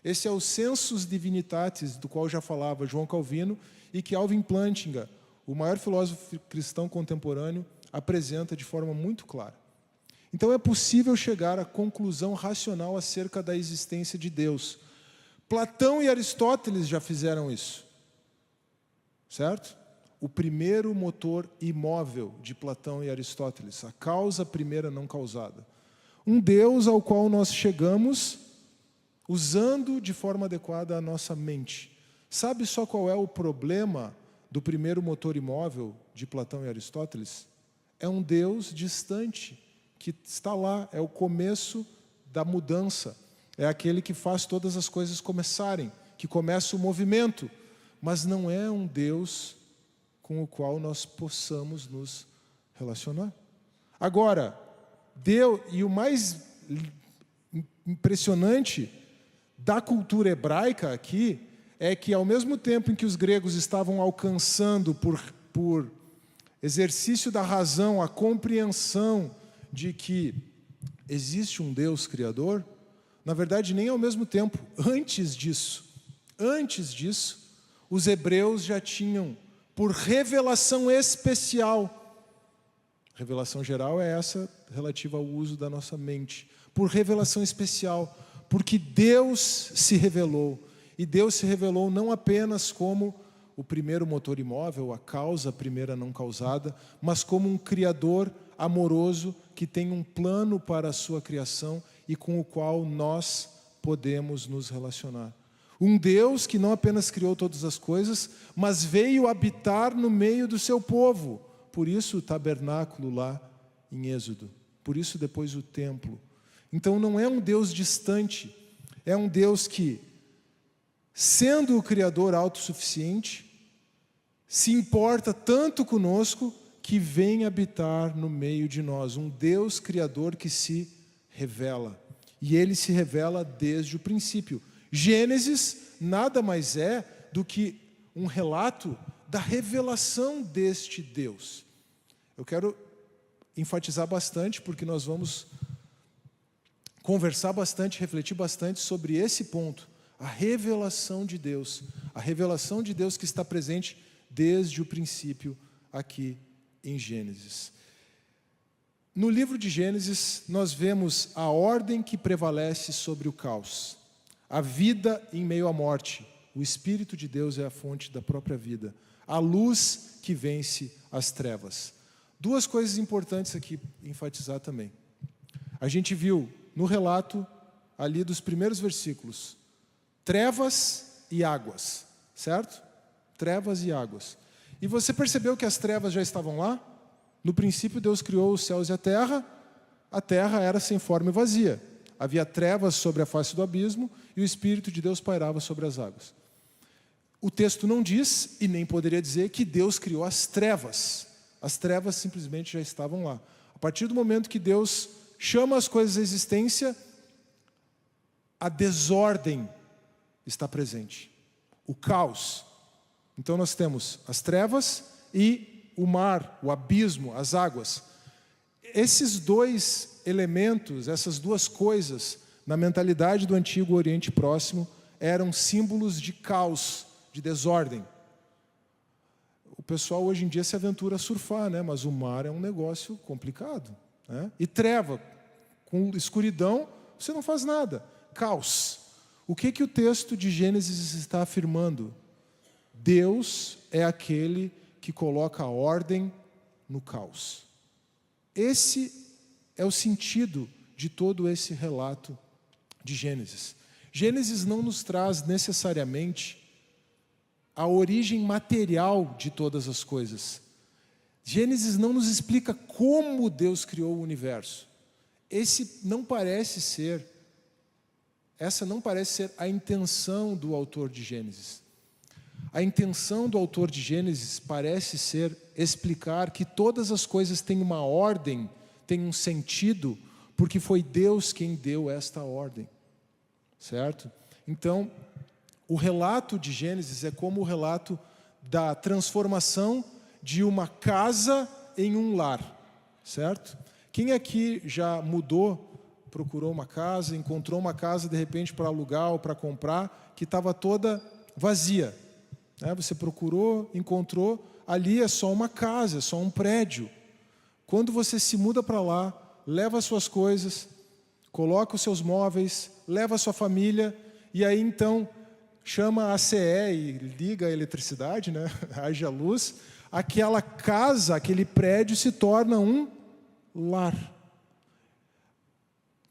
Esse é o sensus divinitatis, do qual já falava João Calvino, e que Alvin Plantinga, o maior filósofo cristão contemporâneo, apresenta de forma muito clara. Então é possível chegar à conclusão racional acerca da existência de Deus. Platão e Aristóteles já fizeram isso. Certo? O primeiro motor imóvel de Platão e Aristóteles, a causa primeira não causada. Um Deus ao qual nós chegamos usando de forma adequada a nossa mente. Sabe só qual é o problema do primeiro motor imóvel de Platão e Aristóteles? É um Deus distante, que está lá, é o começo da mudança. É aquele que faz todas as coisas começarem, que começa o movimento, mas não é um Deus com o qual nós possamos nos relacionar. Agora, Deus, e o mais impressionante da cultura hebraica aqui, é que ao mesmo tempo em que os gregos estavam alcançando por exercício da razão a compreensão de que existe um Deus criador, na verdade nem ao mesmo tempo, antes disso, os hebreus já tinham, por revelação especial, revelação geral é essa relativa ao uso da nossa mente, por revelação especial, porque Deus se revelou, e Deus se revelou não apenas como o primeiro motor imóvel, a causa primeira não causada, mas como um Criador amoroso que tem um plano para a sua criação e com o qual nós podemos nos relacionar. Um Deus que não apenas criou todas as coisas, mas veio habitar no meio do seu povo. Por isso o tabernáculo lá em Êxodo. Por isso depois o templo. Então não é um Deus distante. É um Deus que, sendo o Criador autossuficiente, se importa tanto conosco que vem habitar no meio de nós. Um Deus Criador que se revela. E Ele se revela desde o princípio. Gênesis nada mais é do que um relato da revelação deste Deus. Eu quero enfatizar bastante, porque nós vamos conversar bastante, refletir bastante sobre esse ponto. A revelação de Deus. A revelação de Deus que está presente desde o princípio aqui em Gênesis. No livro de Gênesis, nós vemos a ordem que prevalece sobre o caos. A vida em meio à morte. O Espírito de Deus é a fonte da própria vida. A luz que vence as trevas. Duas coisas importantes aqui enfatizar também. A gente viu no relato ali dos primeiros versículos, trevas e águas, certo? Trevas e águas. E você percebeu que as trevas já estavam lá? No princípio Deus criou os céus e a terra era sem forma e vazia. Havia trevas sobre a face do abismo e o Espírito de Deus pairava sobre as águas. O texto não diz, e nem poderia dizer, que Deus criou as trevas. As trevas simplesmente já estavam lá. A partir do momento que Deus chama as coisas à existência, a desordem está presente. O caos. Então nós temos as trevas e o mar, o abismo, as águas. Esses dois elementos, essas duas coisas, na mentalidade do antigo Oriente Próximo, eram símbolos de caos, de desordem. O pessoal hoje em dia se aventura a surfar, né? Mas o mar é um negócio complicado, né? E treva, com escuridão, você não faz nada. Caos. O que o texto de Gênesis está afirmando? Deus é aquele que coloca a ordem no caos. Esse é o sentido de todo esse relato de Gênesis. Gênesis não nos traz necessariamente a origem material de todas as coisas. Gênesis não nos explica como Deus criou o universo. Essa não parece ser a intenção do autor de Gênesis. A intenção do autor de Gênesis parece ser explicar que todas as coisas têm uma ordem, têm um sentido, porque foi Deus quem deu esta ordem. Certo? Então, o relato de Gênesis é como o relato da transformação de uma casa em um lar. Certo? Quem aqui já procurou uma casa, encontrou uma casa de repente para alugar ou para comprar, que estava toda vazia? Você procurou, encontrou, ali é só uma casa, é só um prédio. Quando você se muda para lá, leva as suas coisas, coloca os seus móveis, leva a sua família, e aí então chama a CE e liga a eletricidade, né? Haja luz, aquela casa, aquele prédio se torna um lar.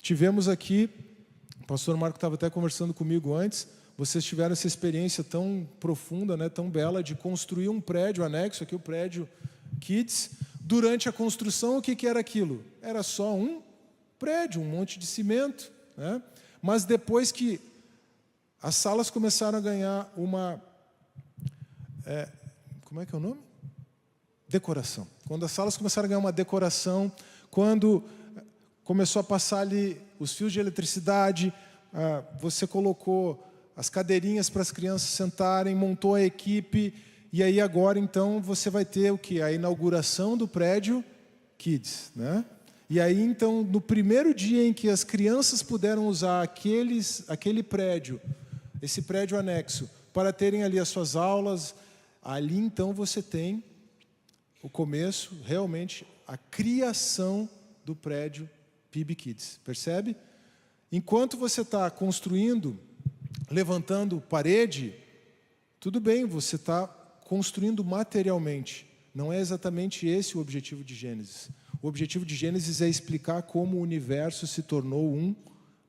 Tivemos aqui, o pastor Marco estava até conversando comigo antes, vocês tiveram essa experiência tão profunda, né, tão bela, de construir um prédio anexo, aqui o prédio Kids. Durante a construção, o que era aquilo? Era só um prédio, um monte de cimento, né? Mas depois que as salas começaram a ganhar uma... como é que é o nome? Decoração. Quando as salas começaram a ganhar uma decoração, quando começou a passar ali os fios de eletricidade, você colocou as cadeirinhas para as crianças sentarem, montou a equipe, e aí agora então você vai ter o quê? A inauguração do prédio Kids, né? E aí então, no primeiro dia em que as crianças puderam usar aquele prédio, esse prédio anexo, para terem ali as suas aulas, ali então você tem o começo, realmente, a criação do prédio PIB Kids, percebe? Enquanto você está construindo, levantando parede, tudo bem, você está construindo materialmente. Não é exatamente esse o objetivo de Gênesis. O objetivo de Gênesis é explicar como o universo se tornou um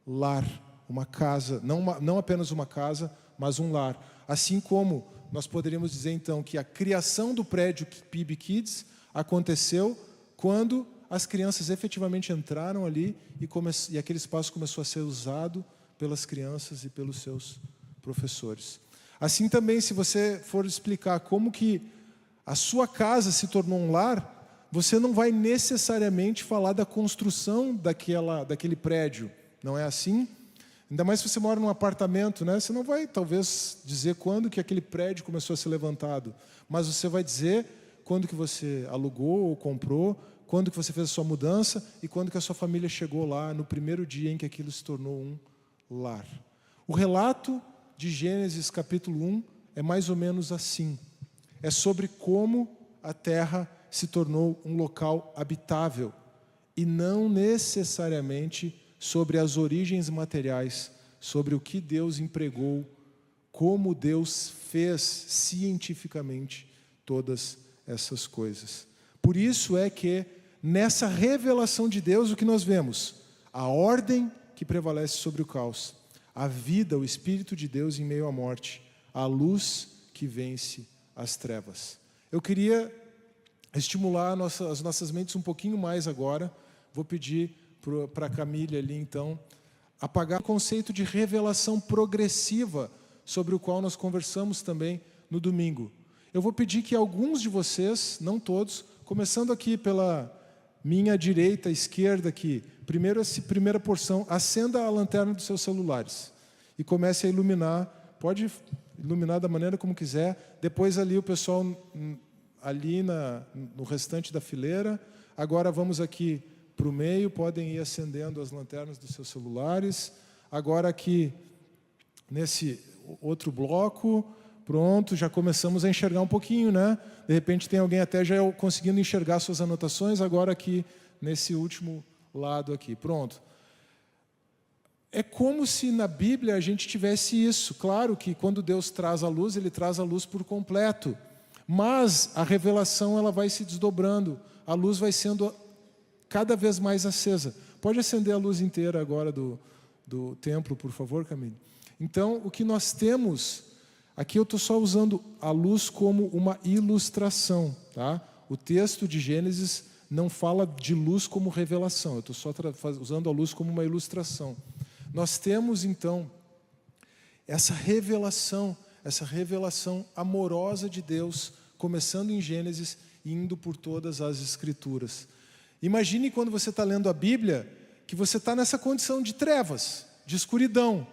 lar, uma casa, não apenas uma casa, mas um lar. Assim como nós poderíamos dizer então que a criação do prédio PIB Kids aconteceu quando as crianças efetivamente entraram ali e aquele espaço começou a ser usado pelas crianças e pelos seus professores. Assim também, se você for explicar como que a sua casa se tornou um lar, você não vai necessariamente falar da construção daquele prédio. Não é assim? Ainda mais se você mora num apartamento, né? Você não vai, talvez, dizer quando que aquele prédio começou a ser levantado, mas você vai dizer quando que você alugou ou comprou, quando que você fez a sua mudança e quando que a sua família chegou lá no primeiro dia em que aquilo se tornou um lar. O relato de Gênesis capítulo 1 é mais ou menos assim. É sobre como a terra se tornou um local habitável e não necessariamente sobre as origens materiais, sobre o que Deus empregou, como Deus fez cientificamente todas essas coisas. Por isso é que nessa revelação de Deus o que nós vemos? A ordem que prevalece sobre o caos, a vida, o Espírito de Deus em meio à morte, a luz que vence as trevas. Eu queria estimular as nossas mentes um pouquinho mais agora. Vou pedir para a Camille ali, então, apagar o conceito de revelação progressiva, sobre o qual nós conversamos também no domingo. Eu vou pedir que alguns de vocês, não todos, começando aqui pela minha direita, esquerda aqui, primeiro essa primeira porção, acenda a lanterna dos seus celulares e comece a iluminar. Pode iluminar da maneira como quiser. Depois ali o pessoal ali no restante da fileira. Agora vamos aqui para o meio, podem ir acendendo as lanternas dos seus celulares. Agora aqui nesse outro bloco, pronto, já começamos a enxergar um pouquinho, né? De repente tem alguém até já conseguindo enxergar suas anotações, agora aqui nesse último lado aqui, pronto. É como se na Bíblia a gente tivesse isso. Claro que quando Deus traz a luz, Ele traz a luz por completo. Mas a revelação ela vai se desdobrando, a luz vai sendo cada vez mais acesa. Pode acender a luz inteira agora do templo, por favor, Camille? Então, o que nós temos Aqui eu estou só usando a luz como uma ilustração, tá? O texto de Gênesis não fala de luz como revelação, eu estou só usando a luz como uma ilustração. Nós temos, então, essa revelação amorosa de Deus, começando em Gênesis e indo por todas as Escrituras. Imagine quando você está lendo a Bíblia, que você está nessa condição de trevas, de escuridão,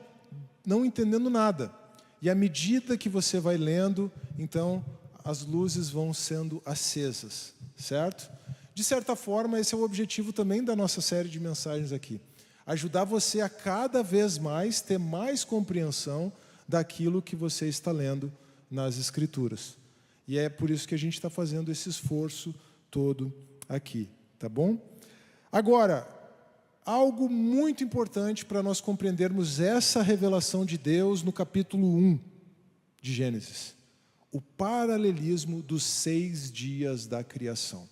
não entendendo nada. E à medida que você vai lendo, então, as luzes vão sendo acesas, certo? De certa forma, esse é o objetivo também da nossa série de mensagens aqui. Ajudar você a cada vez mais ter mais compreensão daquilo que você está lendo nas Escrituras. E é por isso que a gente está fazendo esse esforço todo aqui, tá bom? Agora, algo muito importante para nós compreendermos essa revelação de Deus no capítulo 1 de Gênesis. O paralelismo dos 6 dias da criação.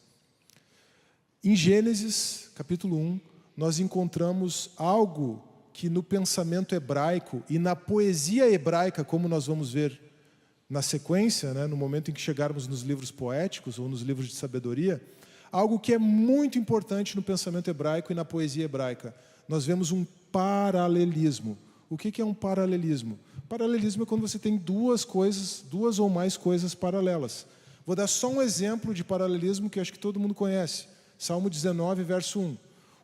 Em Gênesis, capítulo 1, nós encontramos algo que no pensamento hebraico e na poesia hebraica, como nós vamos ver na sequência, né, no momento em que chegarmos nos livros poéticos ou nos livros de sabedoria, algo que é muito importante no pensamento hebraico e na poesia hebraica. Nós vemos um paralelismo. O que é um paralelismo? Paralelismo é quando você tem duas ou mais coisas paralelas. Vou dar só um exemplo de paralelismo que acho que todo mundo conhece. Salmo 19, verso 1.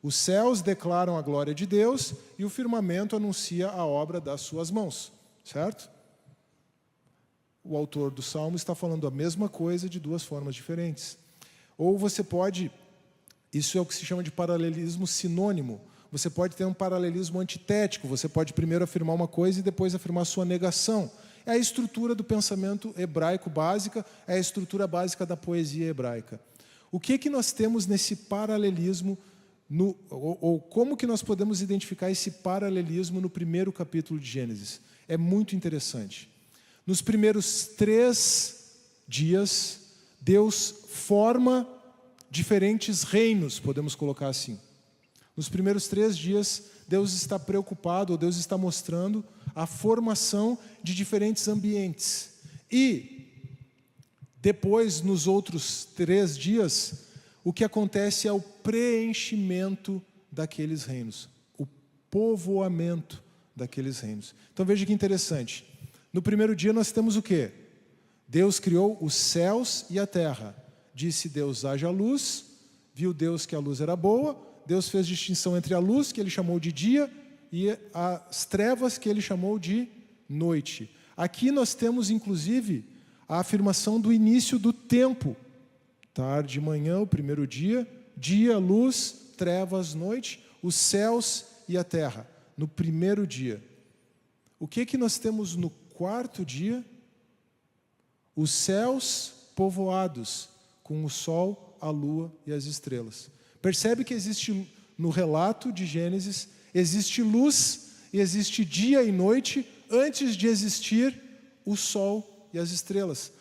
Os céus declaram a glória de Deus e o firmamento anuncia a obra das suas mãos. Certo? O autor do Salmo está falando a mesma coisa de duas formas diferentes. Ou você pode, isso é o que se chama de paralelismo sinônimo. Você pode ter um paralelismo antitético, você pode primeiro afirmar uma coisa e depois afirmar sua negação. É a estrutura do pensamento hebraico básica, é a estrutura básica da poesia hebraica. O que nós temos nesse paralelismo, ou como que nós podemos identificar esse paralelismo no primeiro capítulo de Gênesis? É muito interessante. Nos primeiros 3 dias, Deus forma diferentes reinos, podemos colocar assim. Nos primeiros 3 dias, Deus está preocupado, ou Deus está mostrando a formação de diferentes ambientes. E depois, nos outros 3 dias, o que acontece é o preenchimento daqueles reinos, o povoamento daqueles reinos. Então veja que interessante. No primeiro dia nós temos o quê? Deus criou os céus e a terra. Disse Deus, haja luz, viu Deus que a luz era boa, Deus fez distinção entre a luz, que ele chamou de dia, e as trevas, que ele chamou de noite. Aqui nós temos, inclusive, a afirmação do início do tempo. Tarde e manhã, o primeiro dia, dia, luz, trevas, noite, os céus e a terra, no primeiro dia. O que nós temos no quarto dia? Os céus povoados, com o sol, a lua e as estrelas. Percebe que existe, no relato de Gênesis, existe luz e existe dia e noite antes de existir o sol e as estrelas.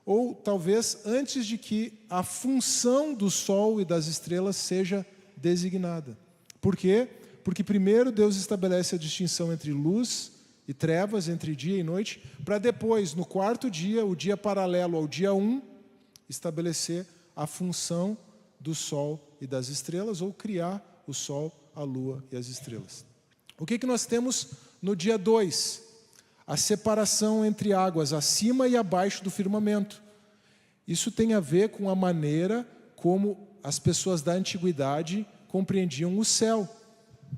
Ou talvez antes de que a função do sol e das estrelas seja designada. Por quê? Porque primeiro Deus estabelece a distinção entre luz e trevas, entre dia e noite, para depois, no quarto dia, o dia paralelo ao dia 1, estabelecer a função do sol e das estrelas, ou criar o sol, a lua e as estrelas. O que nós temos no dia 2? A separação entre águas acima e abaixo do firmamento. Isso tem a ver com a maneira como as pessoas da antiguidade compreendiam o céu.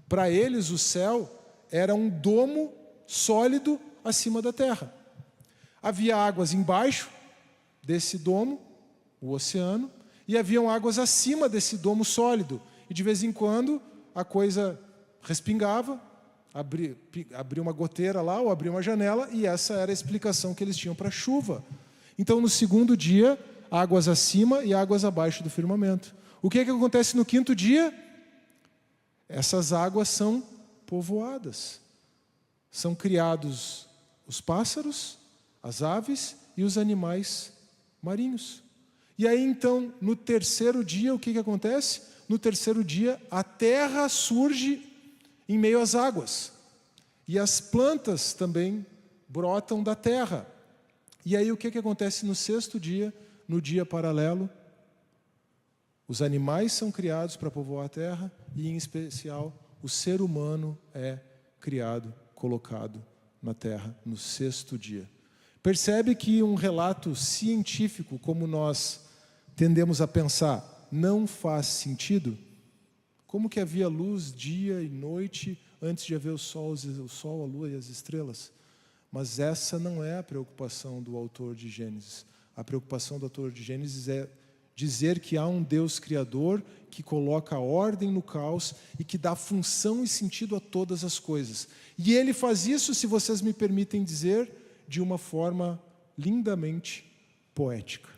Para eles, o céu era um domo sólido acima da terra. Havia águas embaixo desse domo, o oceano, e haviam águas acima desse domo sólido. E de vez em quando a coisa respingava, abria uma goteira lá, ou abria uma janela, e essa era a explicação que eles tinham para a chuva. Então, no segundo dia, águas acima e águas abaixo do firmamento. O que acontece no quinto dia? Essas águas são povoadas. São criados os pássaros, as aves e os animais marinhos. E aí, então, no terceiro dia, o que acontece? No terceiro dia, a terra surge em meio às águas. E as plantas também brotam da terra. E aí o que acontece no sexto dia, no dia paralelo? Os animais são criados para povoar a terra e, em especial, o ser humano é criado, colocado na terra no sexto dia. Percebe que um relato científico, como nós tendemos a pensar, não faz sentido? Como que havia luz dia e noite antes de haver o sol, a lua e as estrelas? Mas essa não é a preocupação do autor de Gênesis. A preocupação do autor de Gênesis é dizer que há um Deus criador que coloca ordem no caos e que dá função e sentido a todas as coisas. E ele faz isso, se vocês me permitem dizer, de uma forma lindamente poética.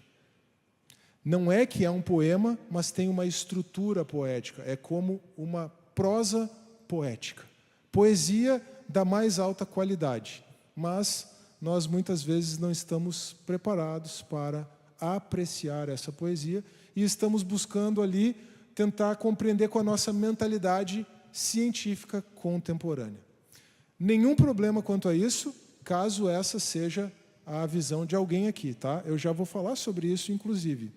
Não é que é um poema, mas tem uma estrutura poética. É como uma prosa poética. Poesia da mais alta qualidade. Mas nós muitas vezes não estamos preparados para apreciar essa poesia e estamos buscando ali tentar compreender com a nossa mentalidade científica contemporânea. Nenhum problema quanto a isso, caso essa seja a visão de alguém aqui, tá? Eu já vou falar sobre isso, inclusive.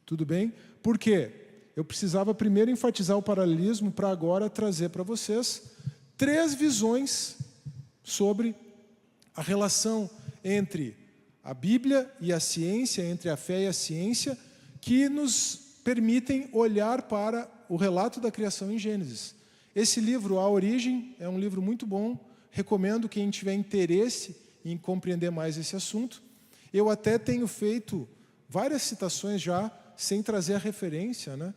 Tudo bem? Por quê? Eu precisava primeiro enfatizar o paralelismo para agora trazer para vocês 3 visões sobre a relação entre a Bíblia e a ciência, entre a fé e a ciência, que nos permitem olhar para o relato da criação em Gênesis. Esse livro, A Origem, é um livro muito bom, recomendo quem tiver interesse em compreender mais esse assunto. Eu até tenho feito várias citações já, sem trazer a referência, né?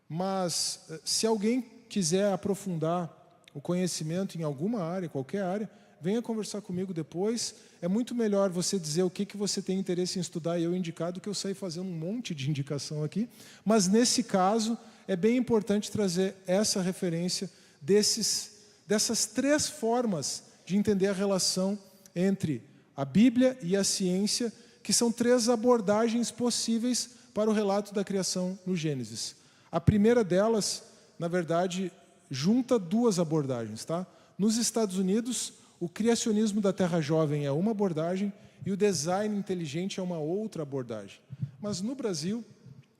Mas se alguém quiser aprofundar o conhecimento em alguma área, qualquer área, venha conversar comigo depois. É muito melhor você dizer o que você tem interesse em estudar e eu indicar do que eu sair fazendo um monte de indicação aqui. Mas, nesse caso, é bem importante trazer essa referência dessas 3 formas de entender a relação entre a Bíblia e a ciência, que são 3 abordagens possíveis para o relato da criação no Gênesis. A primeira delas, na verdade, junta 2 abordagens, tá? Nos Estados Unidos, o criacionismo da Terra Jovem é uma abordagem e o design inteligente é uma outra abordagem. Mas no Brasil,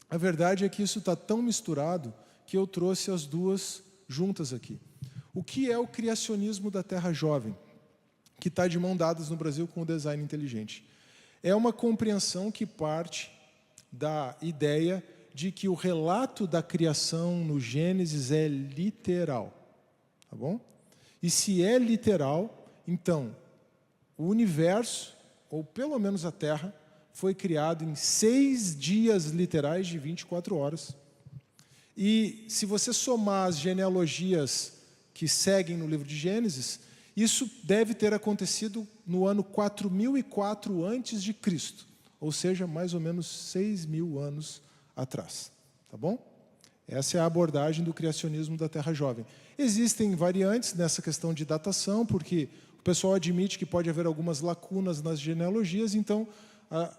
a verdade é que isso está tão misturado que eu trouxe as 2 juntas aqui. O que é o criacionismo da Terra Jovem, que está de mão dadas no Brasil com o design inteligente? É uma compreensão que parte da ideia de que o relato da criação no Gênesis é literal. Tá bom? E se é literal, então, o universo, ou pelo menos a Terra, foi criado em 6 dias literais de 24 horas. E se você somar as genealogias que seguem no livro de Gênesis, isso deve ter acontecido no ano 4004 a.C., ou seja, mais ou menos 6.000 anos atrás. Tá bom? Essa é a abordagem do criacionismo da Terra Jovem. Existem variantes nessa questão de datação, porque o pessoal admite que pode haver algumas lacunas nas genealogias, então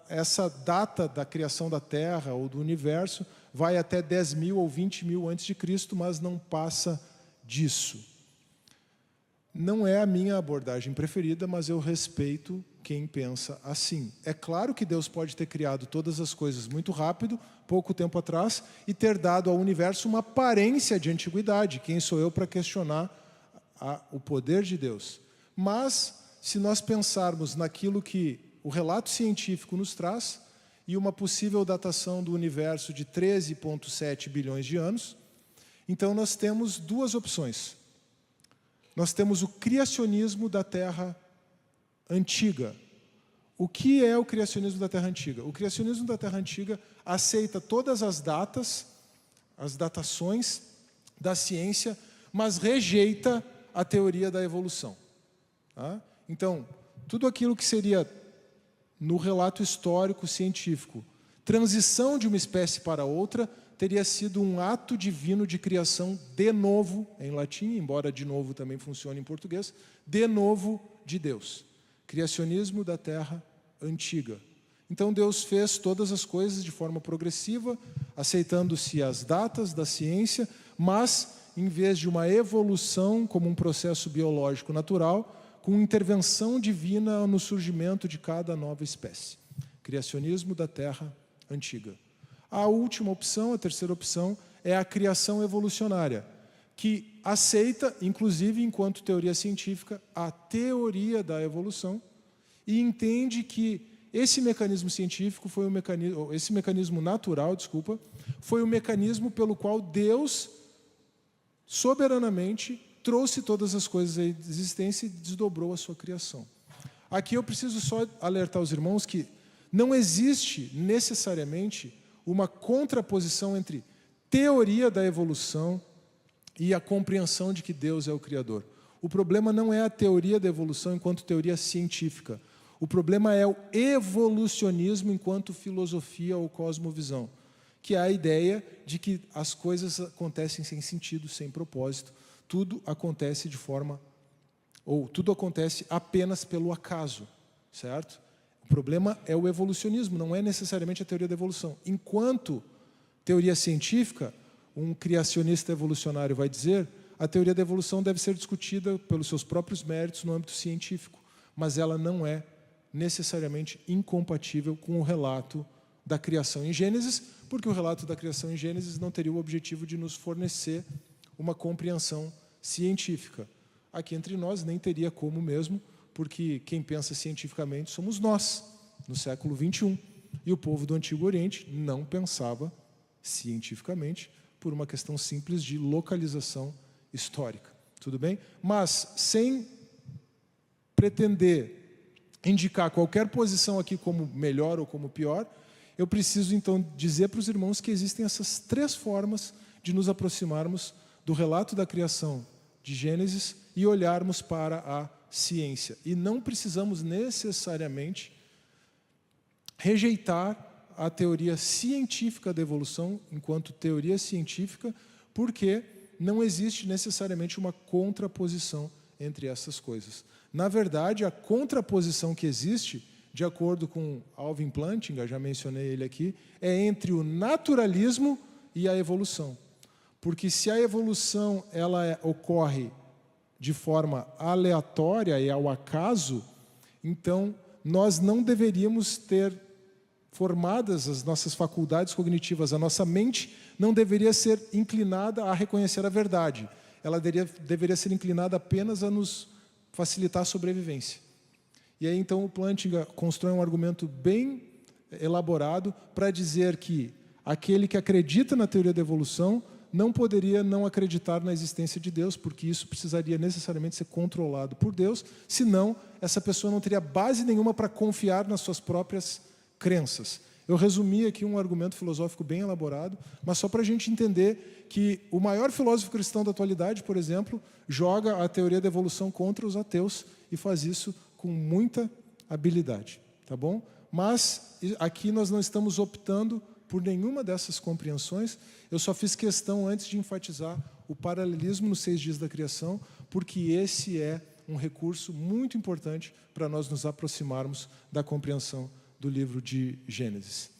essa data da criação da Terra ou do universo vai até 10.000 ou 20.000 a.C., mas não passa disso. Não é a minha abordagem preferida, mas eu respeito quem pensa assim. É claro que Deus pode ter criado todas as coisas muito rápido, pouco tempo atrás, e ter dado ao universo uma aparência de antiguidade. Quem sou eu para questionar o poder de Deus? Mas, se nós pensarmos naquilo que o relato científico nos traz, e uma possível datação do universo de 13,7 bilhões de anos, então nós temos 2 opções. Nós temos o criacionismo da Terra Antiga. O que é o criacionismo da Terra Antiga? O criacionismo da Terra Antiga aceita todas as datas, as datações da ciência, mas rejeita a teoria da evolução. Tá? Então, tudo aquilo que seria, no relato histórico científico, transição de uma espécie para outra, teria sido um ato divino de criação de novo, em latim, embora de novo também funcione em português, de novo de Deus. Criacionismo da Terra Antiga. Então Deus fez todas as coisas de forma progressiva, aceitando-se as datas da ciência, mas, em vez de uma evolução como um processo biológico natural, com intervenção divina no surgimento de cada nova espécie. Criacionismo da Terra antiga. A última opção, a terceira opção, é a criação evolucionária, que aceita, inclusive enquanto teoria científica, a teoria da evolução e entende que esse mecanismo científico foi esse mecanismo natural, foi o mecanismo pelo qual Deus soberanamente trouxe todas as coisas à existência e desdobrou a sua criação. Aqui eu preciso só alertar os irmãos que não existe necessariamente uma contraposição entre teoria da evolução e a compreensão de que Deus é o Criador. O problema não é a teoria da evolução enquanto teoria científica. O problema é o evolucionismo enquanto filosofia ou cosmovisão, que é a ideia de que as coisas acontecem sem sentido, sem propósito. Tudo acontece tudo acontece apenas pelo acaso, certo? O problema é o evolucionismo, não é necessariamente a teoria da evolução. Enquanto teoria científica, um criacionista evolucionário vai dizer, a teoria da evolução deve ser discutida pelos seus próprios méritos no âmbito científico, mas ela não é necessariamente incompatível com o relato da criação em Gênesis, porque o relato da criação em Gênesis não teria o objetivo de nos fornecer uma compreensão científica. Aqui entre nós nem teria como mesmo, porque quem pensa cientificamente somos nós, no século XXI. E o povo do Antigo Oriente não pensava cientificamente por uma questão simples de localização histórica. Tudo bem? Mas, sem pretender indicar qualquer posição aqui como melhor ou como pior, eu preciso então dizer para os irmãos que existem essas três formas de nos aproximarmos do relato da criação de Gênesis e olharmos para a ciência. E não precisamos necessariamente rejeitar a teoria científica da evolução enquanto teoria científica, porque não existe necessariamente uma contraposição entre essas coisas. Na verdade, a contraposição que existe, de acordo com Alvin Plantinga, já mencionei ele aqui, é entre o naturalismo e a evolução. Porque se a evolução ocorre de forma aleatória e ao acaso, então nós não deveríamos ter formadas as nossas faculdades cognitivas, a nossa mente não deveria ser inclinada a reconhecer a verdade. Ela deveria ser inclinada apenas a nos facilitar a sobrevivência. E aí então o Plantinga constrói um argumento bem elaborado para dizer que aquele que acredita na teoria da evolução não poderia não acreditar na existência de Deus, porque isso precisaria necessariamente ser controlado por Deus, senão essa pessoa não teria base nenhuma para confiar nas suas próprias crenças. Eu resumi aqui um argumento filosófico bem elaborado, mas só para a gente entender que o maior filósofo cristão da atualidade, por exemplo, joga a teoria da evolução contra os ateus e faz isso com muita habilidade, tá bom? Mas aqui nós não estamos optando por nenhuma dessas compreensões. Eu só fiz questão antes de enfatizar o paralelismo nos 6 dias da criação, porque esse é um recurso muito importante para nós nos aproximarmos da compreensão do livro de Gênesis.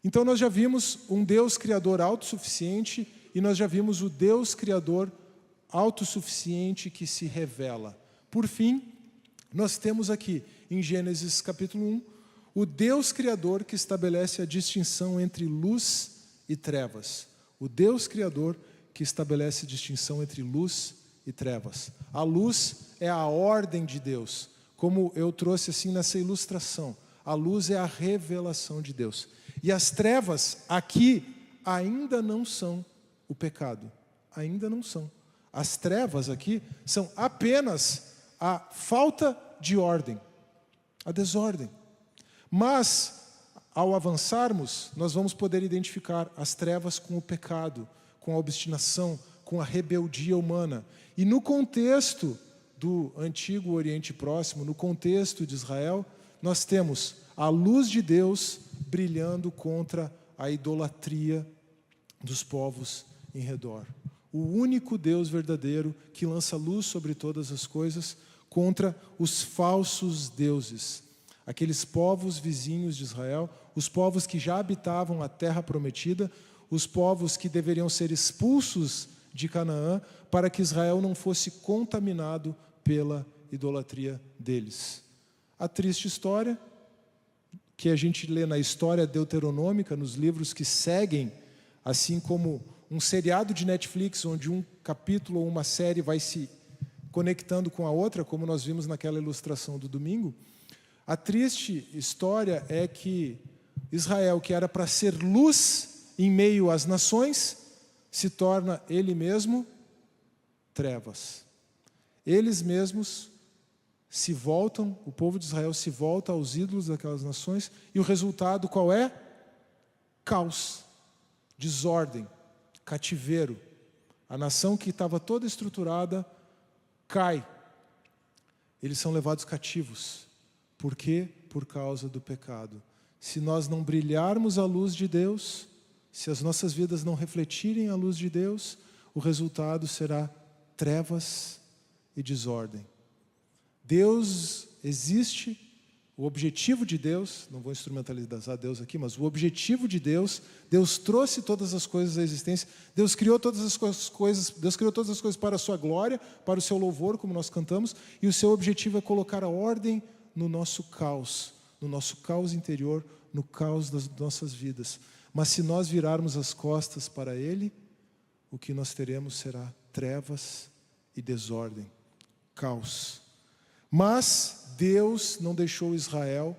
Então nós já vimos um Deus criador autossuficiente e nós já vimos o Deus criador autossuficiente que se revela. Por fim, nós temos aqui em Gênesis capítulo 1, o Deus criador que estabelece a distinção entre luz e trevas. O Deus criador que estabelece a distinção entre luz e trevas. A luz é a ordem de Deus, como eu trouxe assim nessa ilustração. A luz é a revelação de Deus. E as trevas aqui ainda não são o pecado. Ainda não são. As trevas aqui são apenas a falta de ordem, a desordem. Mas, ao avançarmos, nós vamos poder identificar as trevas com o pecado, com a obstinação, com a rebeldia humana. E no contexto do Antigo Oriente Próximo, no contexto de Israel, nós temos a luz de Deus brilhando contra a idolatria dos povos em redor. O único Deus verdadeiro que lança luz sobre todas as coisas contra os falsos deuses. Aqueles povos vizinhos de Israel, os povos que já habitavam a terra prometida, os povos que deveriam ser expulsos de Canaã para que Israel não fosse contaminado pela idolatria deles. A triste história, que a gente lê na história deuteronômica, nos livros que seguem, assim como um seriado de Netflix, onde um capítulo ou uma série vai se conectando com a outra, como nós vimos naquela ilustração do domingo. A triste história é que Israel, que era para ser luz em meio às nações, se torna ele mesmo trevas. Eles mesmos se voltam, o povo de Israel se volta aos ídolos daquelas nações, e o resultado qual é? Caos, desordem, cativeiro. A nação que estava toda estruturada cai. Eles são levados cativos. Por quê? Por causa do pecado. Se nós não brilharmos a luz de Deus, se as nossas vidas não refletirem a luz de Deus, o resultado será trevas e desordem. Deus existe, o objetivo de Deus, não vou instrumentalizar Deus aqui, mas o objetivo de Deus, Deus trouxe todas as coisas à existência, Deus criou todas as coisas, Deus criou todas as coisas para a sua glória, para o seu louvor, como nós cantamos, e o seu objetivo é colocar a ordem no nosso caos interior, no caos das nossas vidas. Mas se nós virarmos as costas para Ele, o que nós teremos será trevas e desordem, caos. Mas Deus não deixou Israel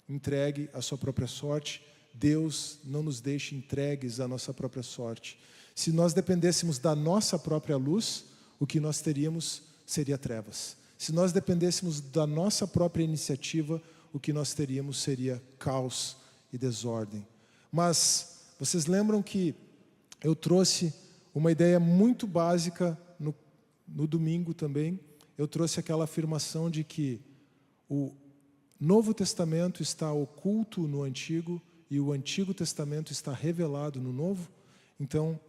entregue à sua própria sorte. Deus não nos deixa entregues à nossa própria sorte. Se nós dependêssemos da nossa própria luz, o que nós teríamos seria trevas. Se nós dependêssemos da nossa própria iniciativa, o que nós teríamos seria caos e desordem. Mas vocês lembram que eu trouxe uma ideia muito básica no domingo também. Eu trouxe aquela afirmação de que o Novo Testamento está oculto no Antigo e o Antigo Testamento está revelado no Novo. Então,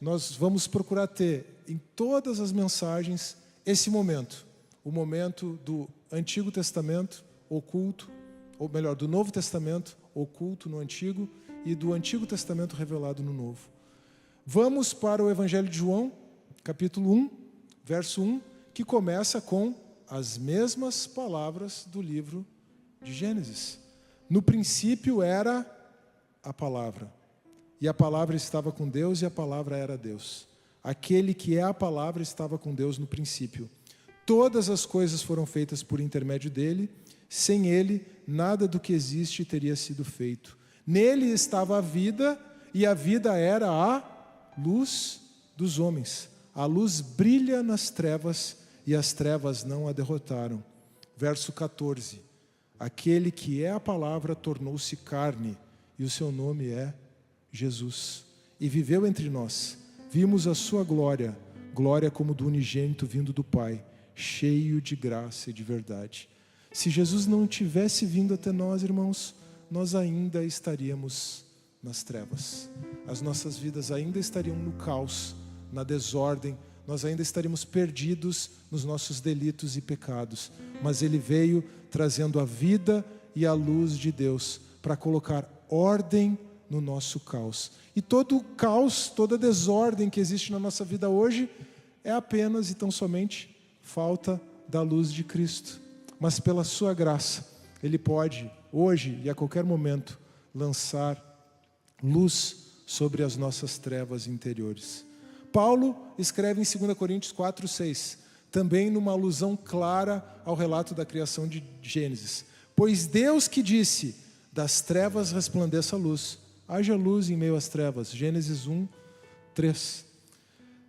nós vamos procurar ter em todas as mensagens esse momento, o momento do Antigo Testamento oculto, ou melhor, do Novo Testamento oculto no Antigo e do Antigo Testamento revelado no Novo. Vamos para o Evangelho de João, capítulo 1, verso 1, que começa com as mesmas palavras do livro de Gênesis. No princípio era a palavra, e a palavra estava com Deus e a palavra era Deus. Aquele que é a palavra estava com Deus no princípio. Todas as coisas foram feitas por intermédio dele, sem ele nada do que existe teria sido feito. Nele estava a vida, e a vida era a luz dos homens. A luz brilha nas trevas, e as trevas não a derrotaram. Verso 14. Aquele que é a palavra tornou-se carne, e o seu nome é Jesus. E viveu entre nós. Vimos a sua glória, glória como do unigênito vindo do Pai, cheio de graça e de verdade. Se Jesus não tivesse vindo até nós, irmãos, nós ainda estaríamos nas trevas. As nossas vidas ainda estariam no caos, na desordem, nós ainda estaríamos perdidos nos nossos delitos e pecados. Mas Ele veio trazendo a vida e a luz de Deus para colocar ordem no nosso caos. E todo o caos, toda a desordem que existe na nossa vida hoje é apenas e tão somente falta da luz de Cristo. Mas pela sua graça, Ele pode, hoje e a qualquer momento, lançar luz sobre as nossas trevas interiores. Paulo escreve em 2 Coríntios 4, 6, também numa alusão clara ao relato da criação de Gênesis. Pois Deus que disse, das trevas resplandeça a luz, haja luz em meio às trevas. Gênesis 1, 3.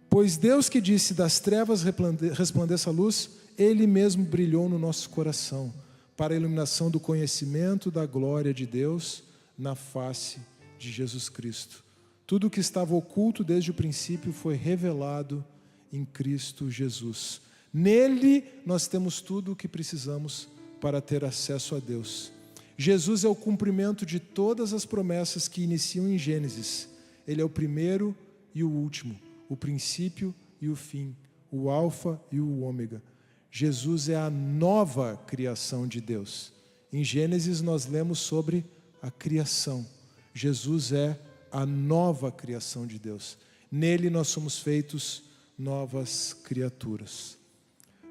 Pois Deus que disse, das trevas resplandeça a luz, Ele mesmo brilhou no nosso coração, para a iluminação do conhecimento da glória de Deus na face de Jesus Cristo. Tudo o que estava oculto desde o princípio foi revelado em Cristo Jesus. Nele nós temos tudo o que precisamos para ter acesso a Deus. Jesus é o cumprimento de todas as promessas que iniciam em Gênesis. Ele é o primeiro e o último, o princípio e o fim, o alfa e o ômega. Jesus é a nova criação de Deus. Em Gênesis nós lemos sobre a criação. Jesus é a nova criação de Deus. Nele nós somos feitos novas criaturas.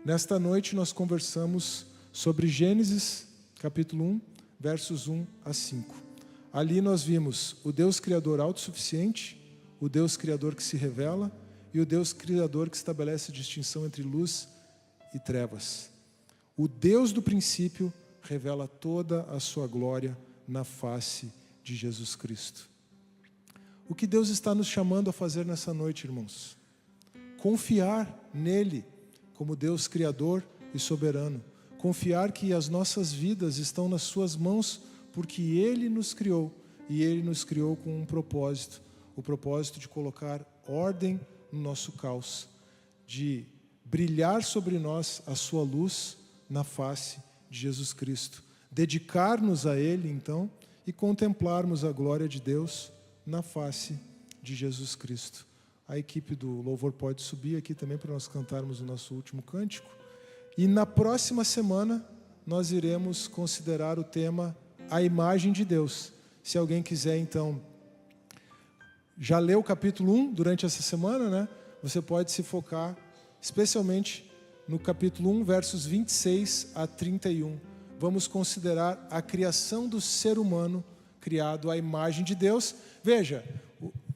Nesta noite nós conversamos sobre Gênesis, capítulo 1, versos 1 a 5. Ali nós vimos o Deus Criador autossuficiente, o Deus Criador que se revela e o Deus Criador que estabelece distinção entre luz e trevas. O Deus do princípio revela toda a sua glória na face de Jesus Cristo. O que Deus está nos chamando a fazer nessa noite, irmãos? Confiar nele como Deus Criador e soberano. Confiar que as nossas vidas estão nas suas mãos porque Ele nos criou. E Ele nos criou com um propósito. O propósito de colocar ordem no nosso caos. De brilhar sobre nós a sua luz na face de Jesus Cristo. Dedicar-nos a Ele, então, e contemplarmos a glória de Deus na face de Jesus Cristo. A equipe do louvor pode subir aqui também para nós cantarmos o nosso último cântico. E na próxima semana nós iremos considerar o tema A Imagem de Deus. Se alguém quiser, então, já leu o capítulo 1 durante essa semana, né? Você pode se focar especialmente no capítulo 1, versos 26 a 31. Vamos considerar a criação do ser humano criado à imagem de Deus. Veja,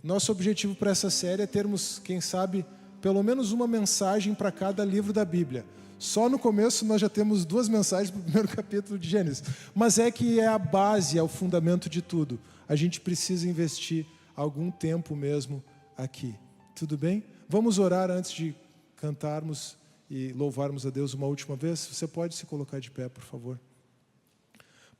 nosso objetivo para essa série é termos, quem sabe, pelo menos uma mensagem para cada livro da Bíblia. Só no começo nós já temos 2 mensagens para o primeiro capítulo de Gênesis. Mas é que é a base, é o fundamento de tudo. A gente precisa investir algum tempo mesmo aqui. Tudo bem? Vamos orar antes de cantarmos e louvarmos a Deus uma última vez? Você pode se colocar de pé, por favor.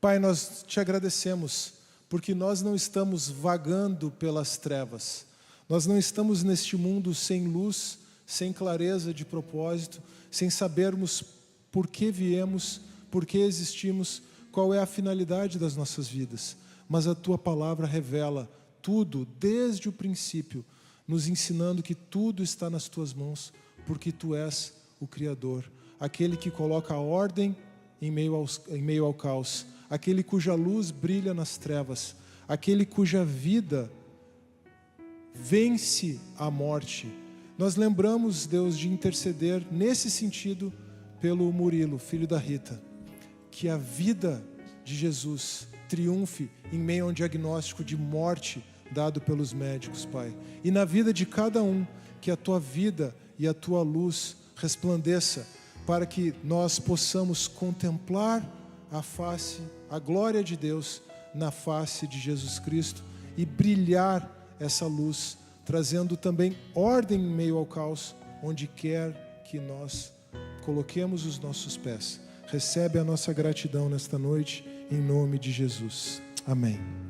Pai, nós te agradecemos porque nós não estamos vagando pelas trevas. Nós não estamos neste mundo sem luz, sem clareza de propósito, sem sabermos por que viemos, por que existimos, qual é a finalidade das nossas vidas. Mas a Tua palavra revela tudo desde o princípio, nos ensinando que tudo está nas Tuas mãos, porque Tu és o Criador, aquele que coloca a ordem em meio ao caos, aquele cuja luz brilha nas trevas, aquele cuja vida vence a morte. Nós lembramos, Deus, de interceder nesse sentido pelo Murilo, filho da Rita, que a vida de Jesus triunfe em meio a um diagnóstico de morte dado pelos médicos, Pai. E na vida de cada um, que a Tua vida e a Tua luz resplandeça, para que nós possamos contemplar a glória de Deus na face de Jesus Cristo e brilhar essa luz, trazendo também ordem em meio ao caos, onde quer que nós coloquemos os nossos pés. Recebe a nossa gratidão nesta noite, em nome de Jesus. Amém.